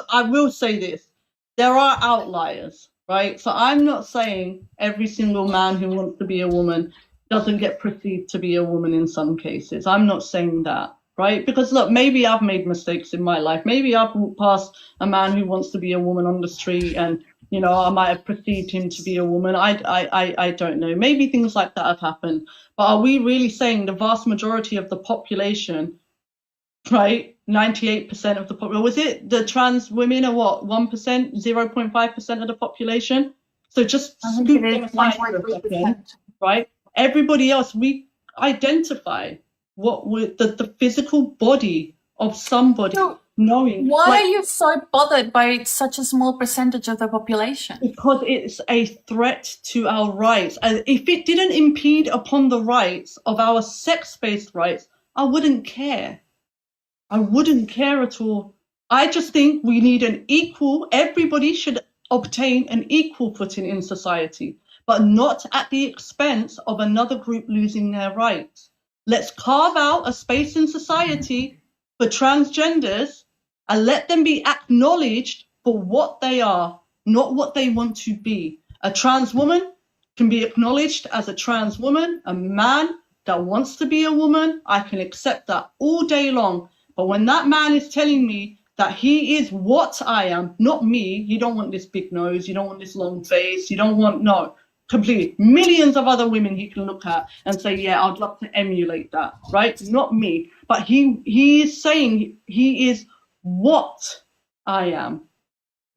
I will say this. there are outliers, right? So I'm not saying every single man who wants to be a woman doesn't get perceived to be a woman in some cases. I'm not saying that, right? Because look, maybe I've made mistakes in my life. Maybe I've walked past a man who wants to be a woman on the street and, you know, I might have perceived him to be a woman. I don't know. Maybe things like that have happened. But are we really saying the vast majority of the population, right? 98% of the population, was it the trans women are what, 1%, 0.5% of the population? So just I think scoop it them is aside for a 1.3%. second, right? Everybody else, we identify what with the physical body of somebody, So knowing, why like, are you so bothered by such a small percentage of the population? because it's a threat to our rights. And if it didn't impede upon the rights of our sex-based rights, I wouldn't care. I wouldn't care at all. I just think we need an equal, everybody should obtain an equal footing in society, but not at the expense of another group losing their rights. Let's carve out a space in society for transgenders and let them be acknowledged for what they are, not what they want to be. A trans woman can be acknowledged as a trans woman. A man that wants to be a woman, I can accept that all day long. But when that man is telling me that he is what I am, not me, you don't want this big nose, you don't want this long face, you don't want, no, completely. Millions of other women he can look at and say, yeah, I'd love to emulate that, right? Not me. But he is saying he is what I am.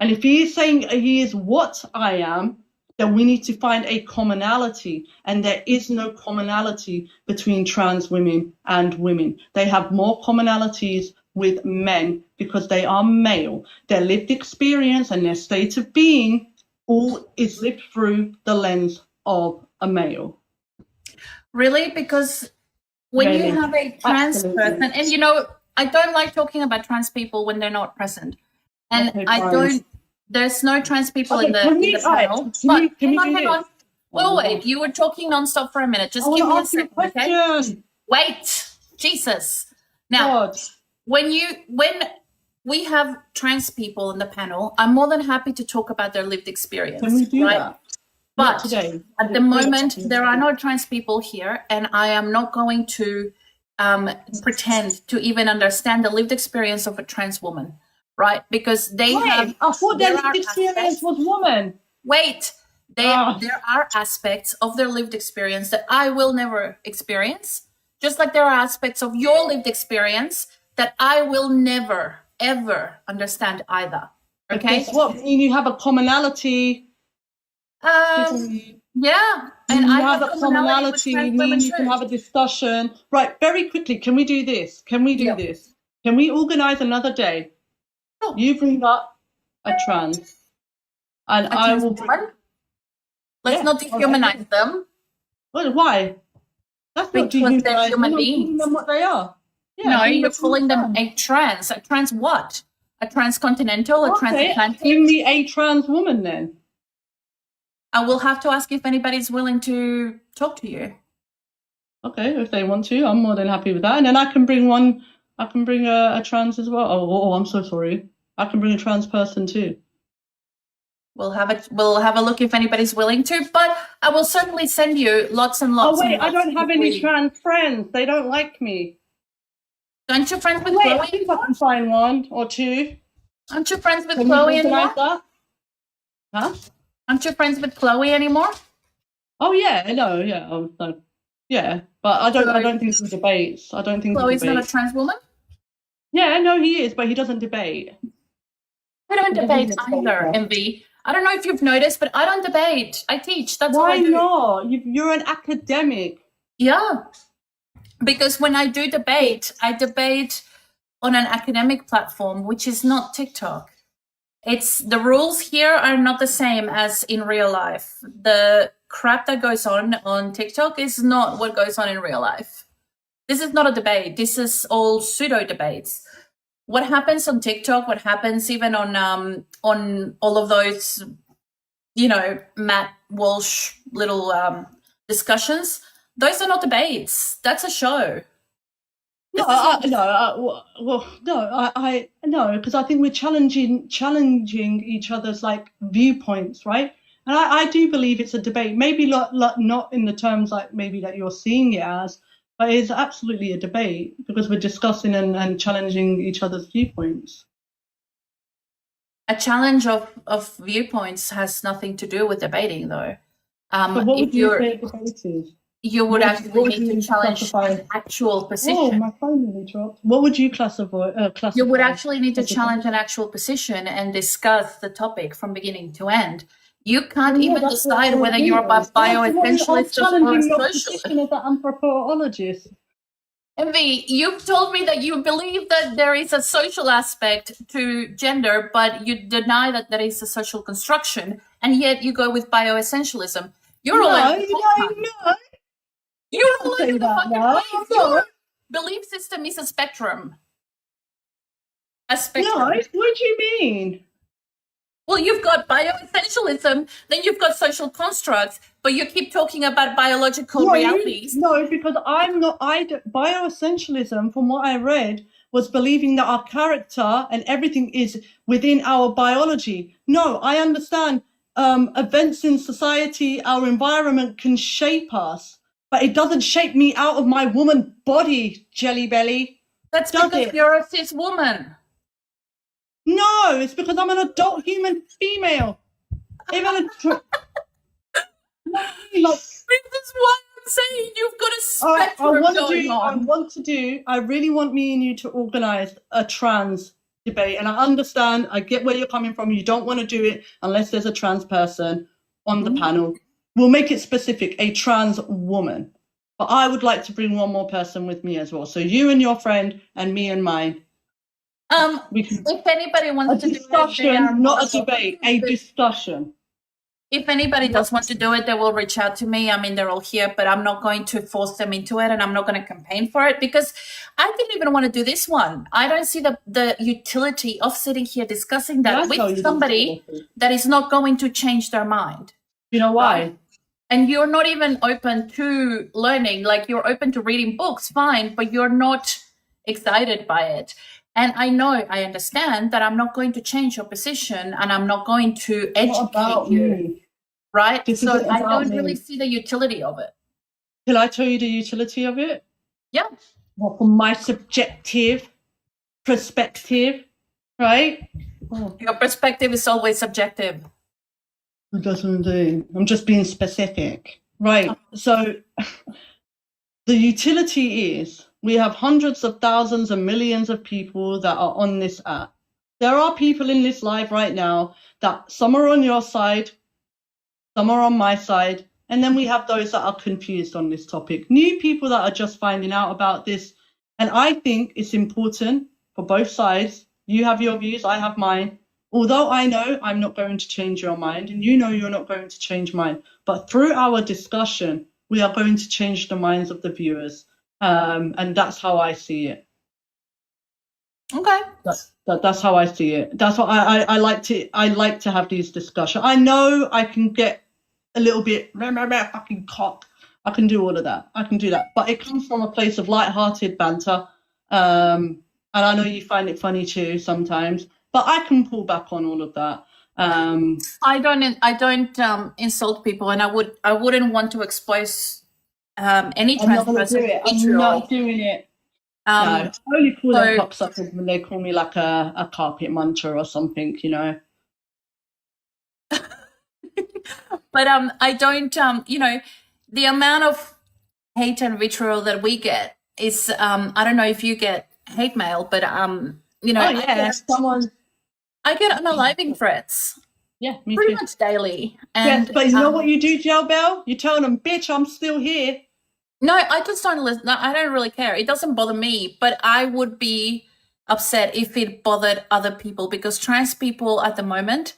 And if he is saying he is what I am, then we need to find a commonality. And there is no commonality between trans women and women. They have more commonalities with men because they are male. Their lived experience and their state of being all is lived through the lens of a male. Really? Because when Really? you have a trans Absolutely. person, and you know, I don't like talking about trans people when they're not present. And Okay, I fine. don't, there's no trans people Okay, in the can we- panel. all right, But can we hang do on. this? Well, wait, you were talking nonstop for a minute. Just I want give to me a ask you a second, okay? question. Wait, Jesus. Now, God. when we have trans people in the panel, I'm more than happy to talk about their lived experience. Can we do right? that? But today. at the moment, there are no trans people here, and I am not going to pretend to even understand the lived experience of a trans woman, right? Because they have. I thought their there are lived experience aspects- was woman. Wait, there are aspects of their lived experience that I will never experience, just like there are aspects of your lived experience that I will never, ever understand either. Okay? Guess what? You have a commonality. Yeah, and You I have have a commonality with commonality. trans women You can too. have a discussion. Right, very quickly, can we do this? Can we do Yeah. this? Can we organize another day? Sure. You bring up a trans, and I trans will. woman? Let's Yeah, not dehumanize them. Well, why? That's not Because they're dehumanizing. human I'm calling beings. them what they are. Yeah, No, bring you're them calling them trans. a trans. A trans what? A transcontinental, a Okay, transatlantic? give me a trans woman then. I will have to ask if anybody's willing to talk to you. Okay, if they want to, I'm more than happy with that. And then I can bring one. I can bring a trans as well. Oh, I'm so sorry. I can bring a trans person too. We'll have a look if anybody's willing to, but I will certainly send you lots and lots. Oh wait, and lots I don't have of any reading. trans friends. They don't like me. Aren't you friends with Wait, I Chloe? think I can find one or two. Aren't you friends with Can Chloe you anymore? organize that? Huh? Aren't you friends with Chloe anymore? Oh yeah, no, yeah, oh, no. Yeah, but I don't think he debates. I don't think Chloe's he not a debates. trans woman? Yeah, no, he is, but he doesn't debate. I don't He debate doesn't either, debate. Envyy. I don't know if you've noticed, but I don't debate. I teach. That's all Why I do. not? You're an academic. Yeah. Because when I do debate, I debate on an academic platform, which is not TikTok. It's the rules here are not the same as in real life. The crap that goes on TikTok is not what goes on in real life. This is not a debate. This is all pseudo debates. What happens on TikTok, what happens even on all of those, Matt Walsh little discussions, those are not debates. That's a show. No, no, because I think we're challenging each other's like viewpoints, right? And I do believe it's a debate, maybe not in the terms like maybe that you're seeing it as, but it's absolutely a debate because we're discussing and challenging each other's viewpoints. A challenge of viewpoints has nothing to do with debating, though. So what would If you you're, say a debate is? you would What actually would need you to challenge classify? an actual Oh, position. my phone really dropped. What would you classify? You would actually need to as a challenge debate? an actual position and discuss the topic from beginning to end. You can't Well, yeah, even that's what decide our whether view you're a is. Yeah, so what I'm bioessentialist or a challenging your socialist. position as an anthropologist. Envy, you've told me that you believe that there is a social aspect to gender, but you deny that there is a social construction, and yet you go with bioessentialism. You're all over the No. You're all Say over the that fucking now. place. Your belief system is a spectrum. A spectrum. No, what do you mean? Well, you've got bioessentialism, then you've got social constructs, but you keep talking about biological realities. No, because bioessentialism, from what I read, was believing that our character and everything is within our biology. No, I understand events in society, our environment can shape us, but it doesn't shape me out of my woman body, Jelly Belly. That's because you're a cis woman. No, it's because I'm an adult human female. Even This is what I'm saying. You've got a spectrum going on. I really want me and you to organize a trans debate. And I understand, I get where you're coming from. You don't want to do it unless there's a trans person on the panel. We'll make it specific, a trans woman. But I would like to bring one more person with me as well. So you and your friend and me and mine. If anybody wants to do it, discussion, not a debate, a discussion. If anybody does want to do it, they will reach out to me. I mean, they're all here, but I'm not going to force them into it, and I'm not going to campaign for it because I didn't even want to do this one. I don't see the utility of sitting here discussing that with somebody that is not going to change their mind. You know why? And you're not even open to learning. Like, you're open to reading books, fine, but you're not excited by it. And I understand that I'm not going to change your position and I'm not going to educate you, right? So I don't really see the utility of it. Can I tell you the utility of it? Yeah. Well, from my subjective perspective, right? Your perspective is always subjective. That's what I'm doing. I'm just being specific. Right. So the utility is we have hundreds of thousands and millions of people that are on this app. There are people in this live right now that some are on your side, some are on my side, and then we have those that are confused on this topic. New people that are just finding out about this. And I think it's important for both sides. You have your views, I have mine. Although I know I'm not going to change your mind, and you know you're not going to change mine. But through our discussion, we are going to change the minds of the viewers. And that's how I see it. Okay. That's how I see it. That's what I like to have these discussions. I know I can get a little bit fucking cock. I can do all of that. I can do that. But it comes from a place of light-hearted banter. And I know you find it funny too sometimes. But I can pull back on all of that. I don't insult people, and I wouldn't want to expose any trans person. I'm not doing it. No, I only call them cocksuckers when they call me like a carpet muncher or something, you know. But I don't, the amount of hate and vitriol that we get is, I don't know if you get hate mail, but I get unaliving threats. Yeah, me pretty too. much daily. And but you know what you do, Gelbell? You tell them, bitch, I'm still here. No, I just don't listen. No, I don't really care. It doesn't bother me, but I would be upset if it bothered other people because trans people at the moment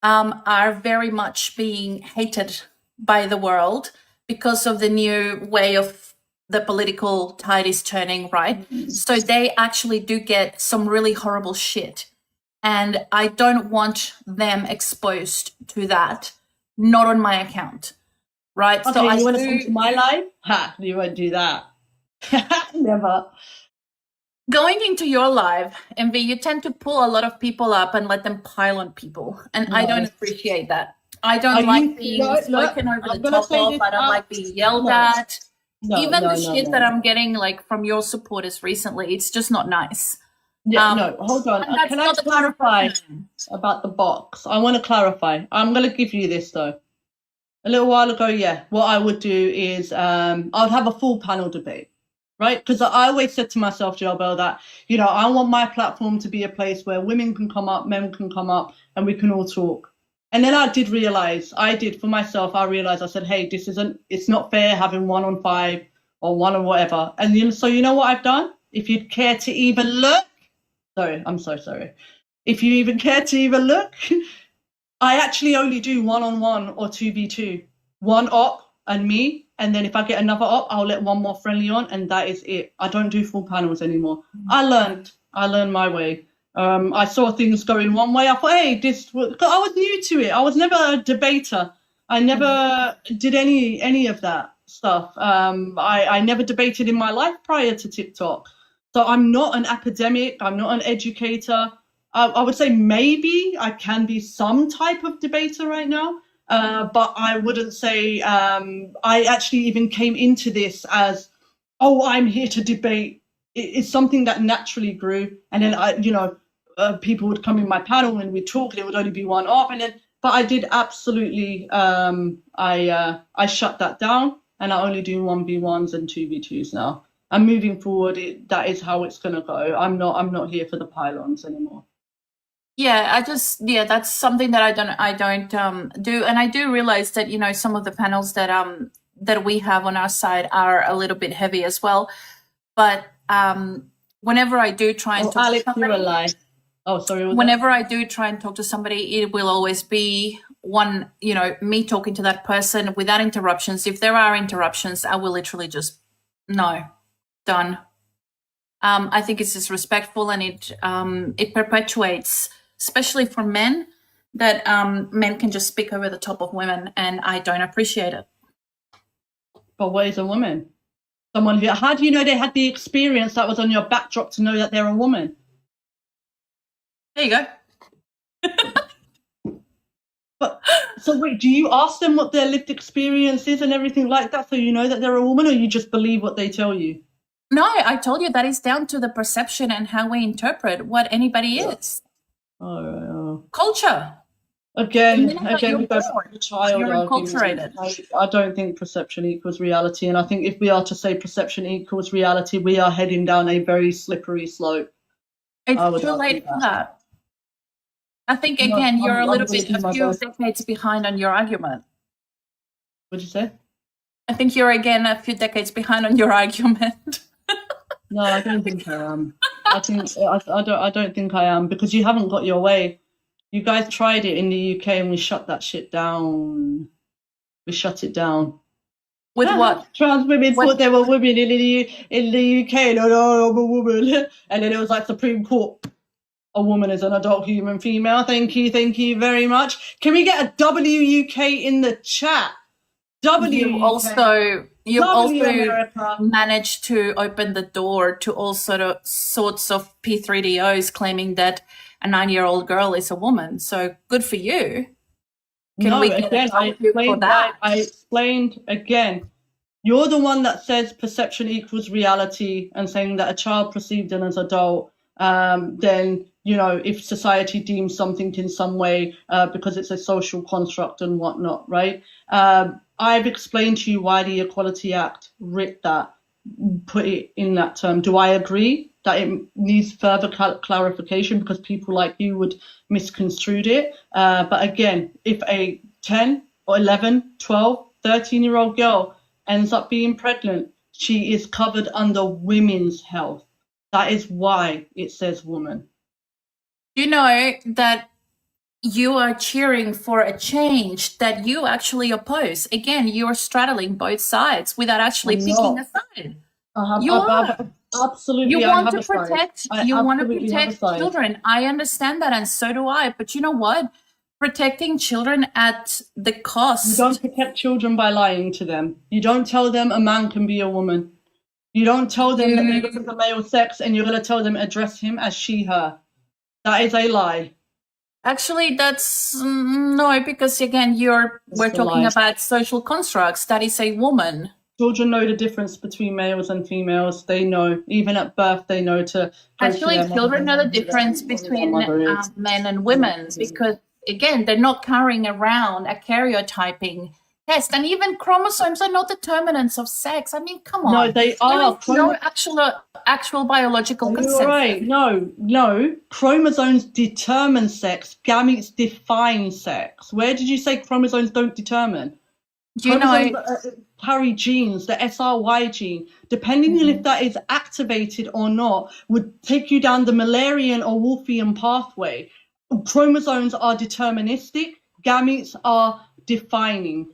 are very much being hated by the world because of the new way of the political tide is turning, right? So they actually do get some really horrible shit. And I don't want them exposed to that, not on my account, right? Okay, so you want to come to my live? Ha, you won't do that. Never. Going into your live, Envy, you tend to pull a lot of people up and let them pile on people. And I don't appreciate that. I don't like being spoken over the top of. I don't like being yelled at. Even the shit that I'm getting like from your supporters recently, it's just not nice. Yeah, no, hold on. Can I clarify about the box? I want to clarify. I'm going to give you this though. A little while ago, yeah, what I would do is I would have a full panel debate, right? Because I always said to myself, Gelbell, that, you know, I want my platform to be a place where women can come up, men can come up, and we can all talk. And then I did realize, I said, hey, it's not fair having 1 on 5 or 1 on whatever. And so you know what I've done? If you'd care to even look, sorry, I'm so sorry. If you even care to even look, I actually only do 1-on-1 or 2v2, 1 op and me. And then if I get another op, I'll let 1 more friendly on, and that is it. I don't do full panels anymore. I learned my way. I saw things going one way. I thought, hey, I was new to it. I was never a debater. I never did any of that stuff. I never debated in my life prior to TikTok. So I'm not an academic. I'm not an educator. I would say maybe I can be some type of debater right now, but I wouldn't say I actually even came into this as, oh, I'm here to debate. It's something that naturally grew, and then people would come in my panel and we'd talk, and it would only be 1 off, but I did absolutely I shut that down, and I only do 1v1s and 2v2s now. And moving forward, that is how it's gonna go. I'm not here for the pylons anymore. Yeah, that's something that I don't do, and I do realize that some of the panels that we have on our side are a little bit heavy as well. But whenever I do try and talk to somebody, you're a lie. Oh, sorry. Whenever I do try and talk to somebody, it will always be me talking to that person without interruptions. If there are interruptions, I will literally just no, done. I think it's disrespectful, and it perpetuates, especially for men, that men can just speak over the top of women, and I don't appreciate it. But what is a woman? How do you know they had the experience that was on your backdrop to know that they're a woman? There you go. But so wait, do you ask them what their lived experience is and everything like that, so you know that they're a woman, or you just believe what they tell you? No, I told you that is down to the perception and how we interpret what anybody is. Oh. Culture. Again, we go back to the child You're enculturated. I don't think perception equals reality, and I think if we are to say perception equals reality, we are heading down a very slippery slope. It's too late for that. I think again, you're a few decades behind on your argument. What'd you say? I think you're again a few decades behind on your argument. No, I don't think I am. I don't think I am, because you haven't got your way. You guys tried it in the UK and we shut that shit down. We shut it down. With what? Trans women thought they were women in the UK. No, I'm a woman. And then it was like Supreme Court. A woman is an adult human female. Thank you very much. Can we get a WUK in the chat? You also managed to open the door to all sorts of P3DOs claiming that a 9-year-old girl is a woman. So good for you. I explained again. You're the one that says perception equals reality, and saying that a child perceived an as adult, then, if society deems something in some way because it's a social construct and whatnot, right? I've explained to you why the Equality Act writ that, put it in that term. Do I agree that it needs further clarification because people like you would misconstrue it? But again, if a 10 or 11, 12, 13-year-old girl ends up being pregnant, she is covered under women's health. That is why it says woman. You know that you are cheering for a change that you actually oppose. Again, you are straddling both sides without actually picking a side. Absolutely. You want to protect children. I understand that, and so do I. But you know what? Protecting children at the cost. You don't protect children by lying to them. You don't tell them a man can be a woman. You don't tell them that they're looking for male sex and you're going to tell them address him as she, her. That is a lie. Actually, that's no, because again, we're talking about social constructs. That is a woman. Children know the difference between males and females. They know, even at birth, they know to. Actually, children know the difference between men and women because, again, they're not carrying around a karyotyping test, and even chromosomes are not determinants of sex. I mean, come on. No, they are. There is no actual biological consent. Right? No. Chromosomes determine sex. Gametes define sex. Where did you say chromosomes don't determine? Carry genes, the SRY gene, depending on if that is activated or not, would take you down the Müllerian or Wolffian pathway. Chromosomes are deterministic, gametes are defining.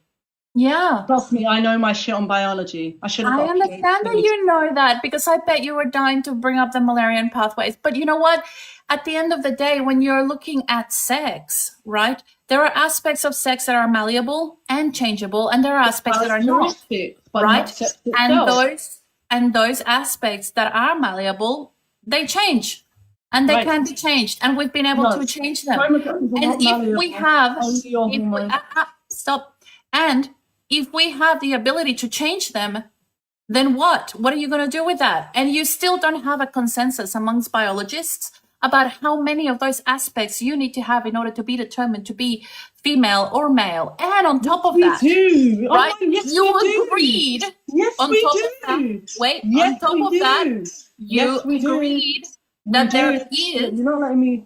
Yeah. Trust me, I know my shit on biology. I understand that you know that because I bet you were dying to bring up the Müllerian pathways. But you know what? At the end of the day, when you're looking at sex, right, there are aspects of sex that are malleable and changeable, and there are aspects that are not, right? And those aspects that are malleable, they change, and they can be changed, and we've been able to change them. And if we have, if we have the ability to change them, then what? What are you going to do with that? And you still don't have a consensus amongst biologists about how many of those aspects you need to have in order to be determined to be female or male. And on top of that, right? You agreed. Yes, we do. On top of that, you agreed that there is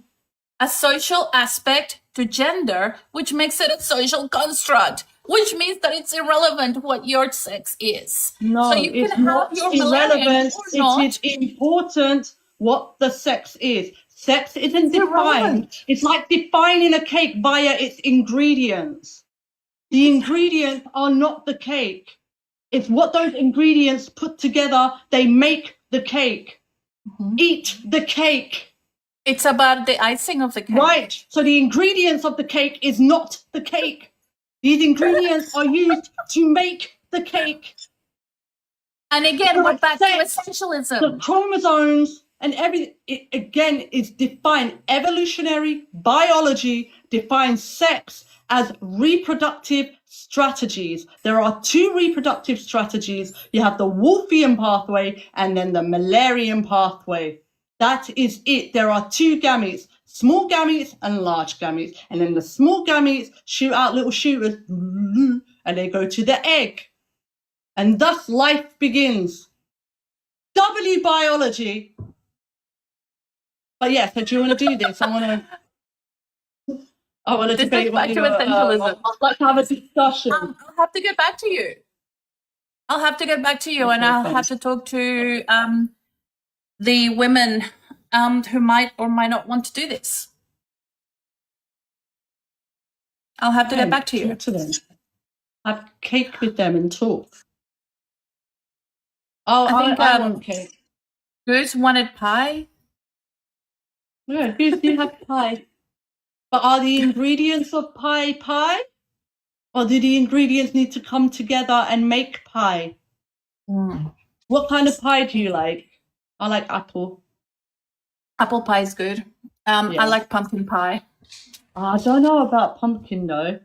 a social aspect to gender, which makes it a social construct, which means that it's irrelevant what your sex is. No, so you it's can not have your irrelevant. It is important what the sex is. Sex isn't defined. It's like defining a cake via its ingredients. The ingredients are not the cake. It's what those ingredients put together, they make the cake. Eat the cake. It's about the icing of the cake. Right. So the ingredients of the cake is not the cake. These ingredients are used to make the cake. And again, we're back to essentialism. The chromosomes and everything, it, again, is defined. Evolutionary biology defines sex as reproductive strategies. There are two reproductive strategies. You have the Wolffian pathway and then the Müllerian pathway. That is it. There are two gametes, small gametes and large gametes. And then the small gametes shoot out little shooters and they go to the egg. And thus life begins. W biology. But yeah, so do you want to do this? I want to debate back to essentialism. I'd like to have a discussion. I'll have to get back to you. And I'll have to talk to the women who might or might not want to do this. I'll have to get back to you. Talk to them. Have cake with them and talk. Oh, I want cake. Goose wanted pie. Yeah, Goose, you have pie. But are the ingredients of pie? Or do the ingredients need to come together and make pie? What kind of pie do you like? I like apple. Apple pie is good. I like pumpkin pie. I don't know about pumpkin though.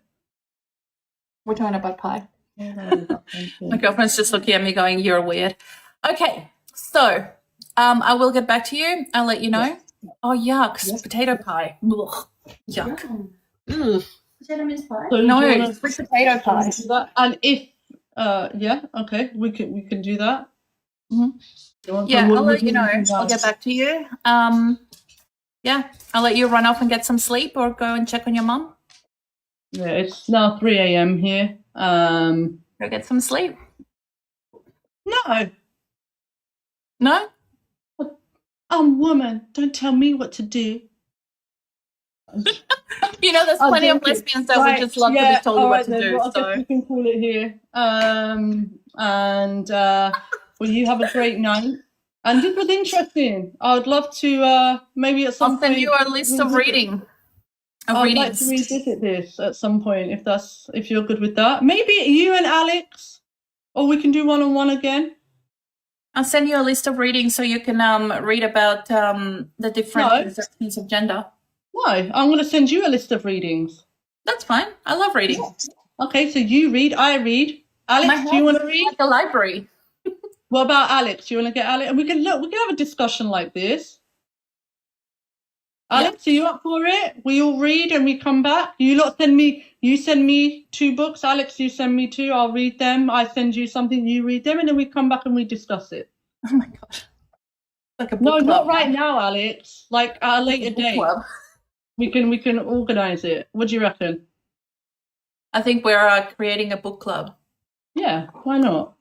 We're talking about pie. My girlfriend's just looking at me going, "You're weird." Okay, so I will get back to you. I'll let you know. Yes. Oh, yuck! Yes. Potato pie. Ugh. Yuck. Potato mince pie. No, it's potato pie. And if okay, we can do that. Yeah, I'll let you know. I'll get back to you. Yeah, I'll let you run off and get some sleep or go and check on your mum. Yeah, it's now 3 a.m. here. Go get some sleep. No. No? I'm woman. Don't tell me what to do. You know, there's plenty of lesbians that would just love to be told what to do. Well, I guess we can call it here. Well, you have a great night. And this was interesting. I would love to maybe at some point. I'll send you a list of reading. I'd like to revisit this at some point if you're good with that. Maybe you and Alex, or we can do one-on-one again. I'll send you a list of readings so you can read about the different No. conceptions of gender. Why? I'm going to send you a list of readings. That's fine. I love reading. Okay, so you read, I read. My Alex, do you house want to is read? like a library. What about Alex? Do you want to get Alex? And we can have a discussion like this. Alex, are you up for it? We all read and we come back. You send me 2 books. Alex, you send me 2. I'll read them. I send you something, you read them, and then we come back and we discuss it. Oh my gosh. Like a book No, club. not right now, Alex. Like at a later book date. club. We can organize it. What do you reckon? I think we're creating a book club. Yeah, why not?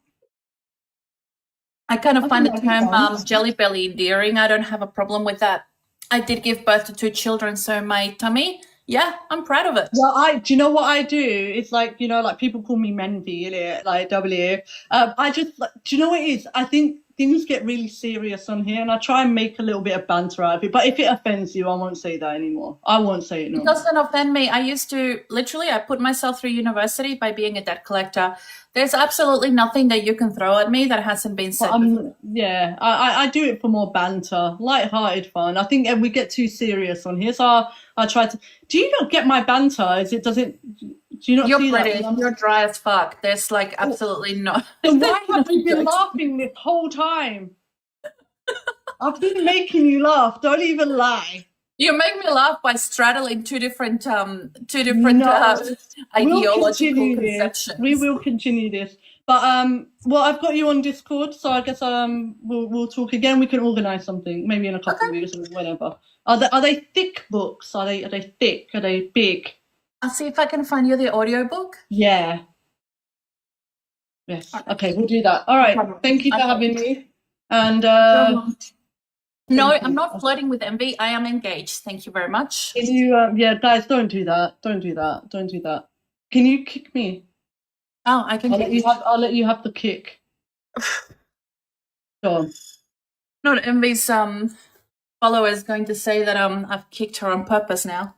I kind of find the think that'd term be fun. jelly belly endearing. I don't have a problem with that. I did give birth to 2 children, so my tummy, yeah, I'm proud of it. Well, do you know what I do? It's like, like people call me Menvy, innit? Like W. I just, do you know what it is? I think things get really serious on here, and I try and make a little bit of banter out of it. But if it offends you, I won't say that anymore. I won't say it no It more. doesn't offend me. I used to, literally, I put myself through university by being a debt collector. There's absolutely nothing that you can throw at me that hasn't been said before. Yeah, I do it for more banter, light-hearted fun. I think we get too serious on here, so I try to. Do you not get my banter? Do you not You're see British. that? You're dry as fuck. There's like absolutely no. Then why have we been laughing this whole time? I've been making you laugh. Don't even lie. You make me laugh by straddling two different No, ideological conceptions. We will continue this. But well, I've got you on Discord, so I guess we'll talk again. We can organise something, maybe in a couple of weeks or whatever. Are they thick books? Are they thick? Are they big? I'll see if I can find you the audiobook. Yeah. Yes. Okay, we'll do that. All right. Thank you for having me. And no, I'm not flirting with Envy. I am engaged. Thank you very much. Can you, guys, don't do that. Don't do that. Don't do that. Can you kick me? Oh, I can. I'll let you have the kick. Go on. Not Envy's follower is going to say that I've kicked her on purpose now.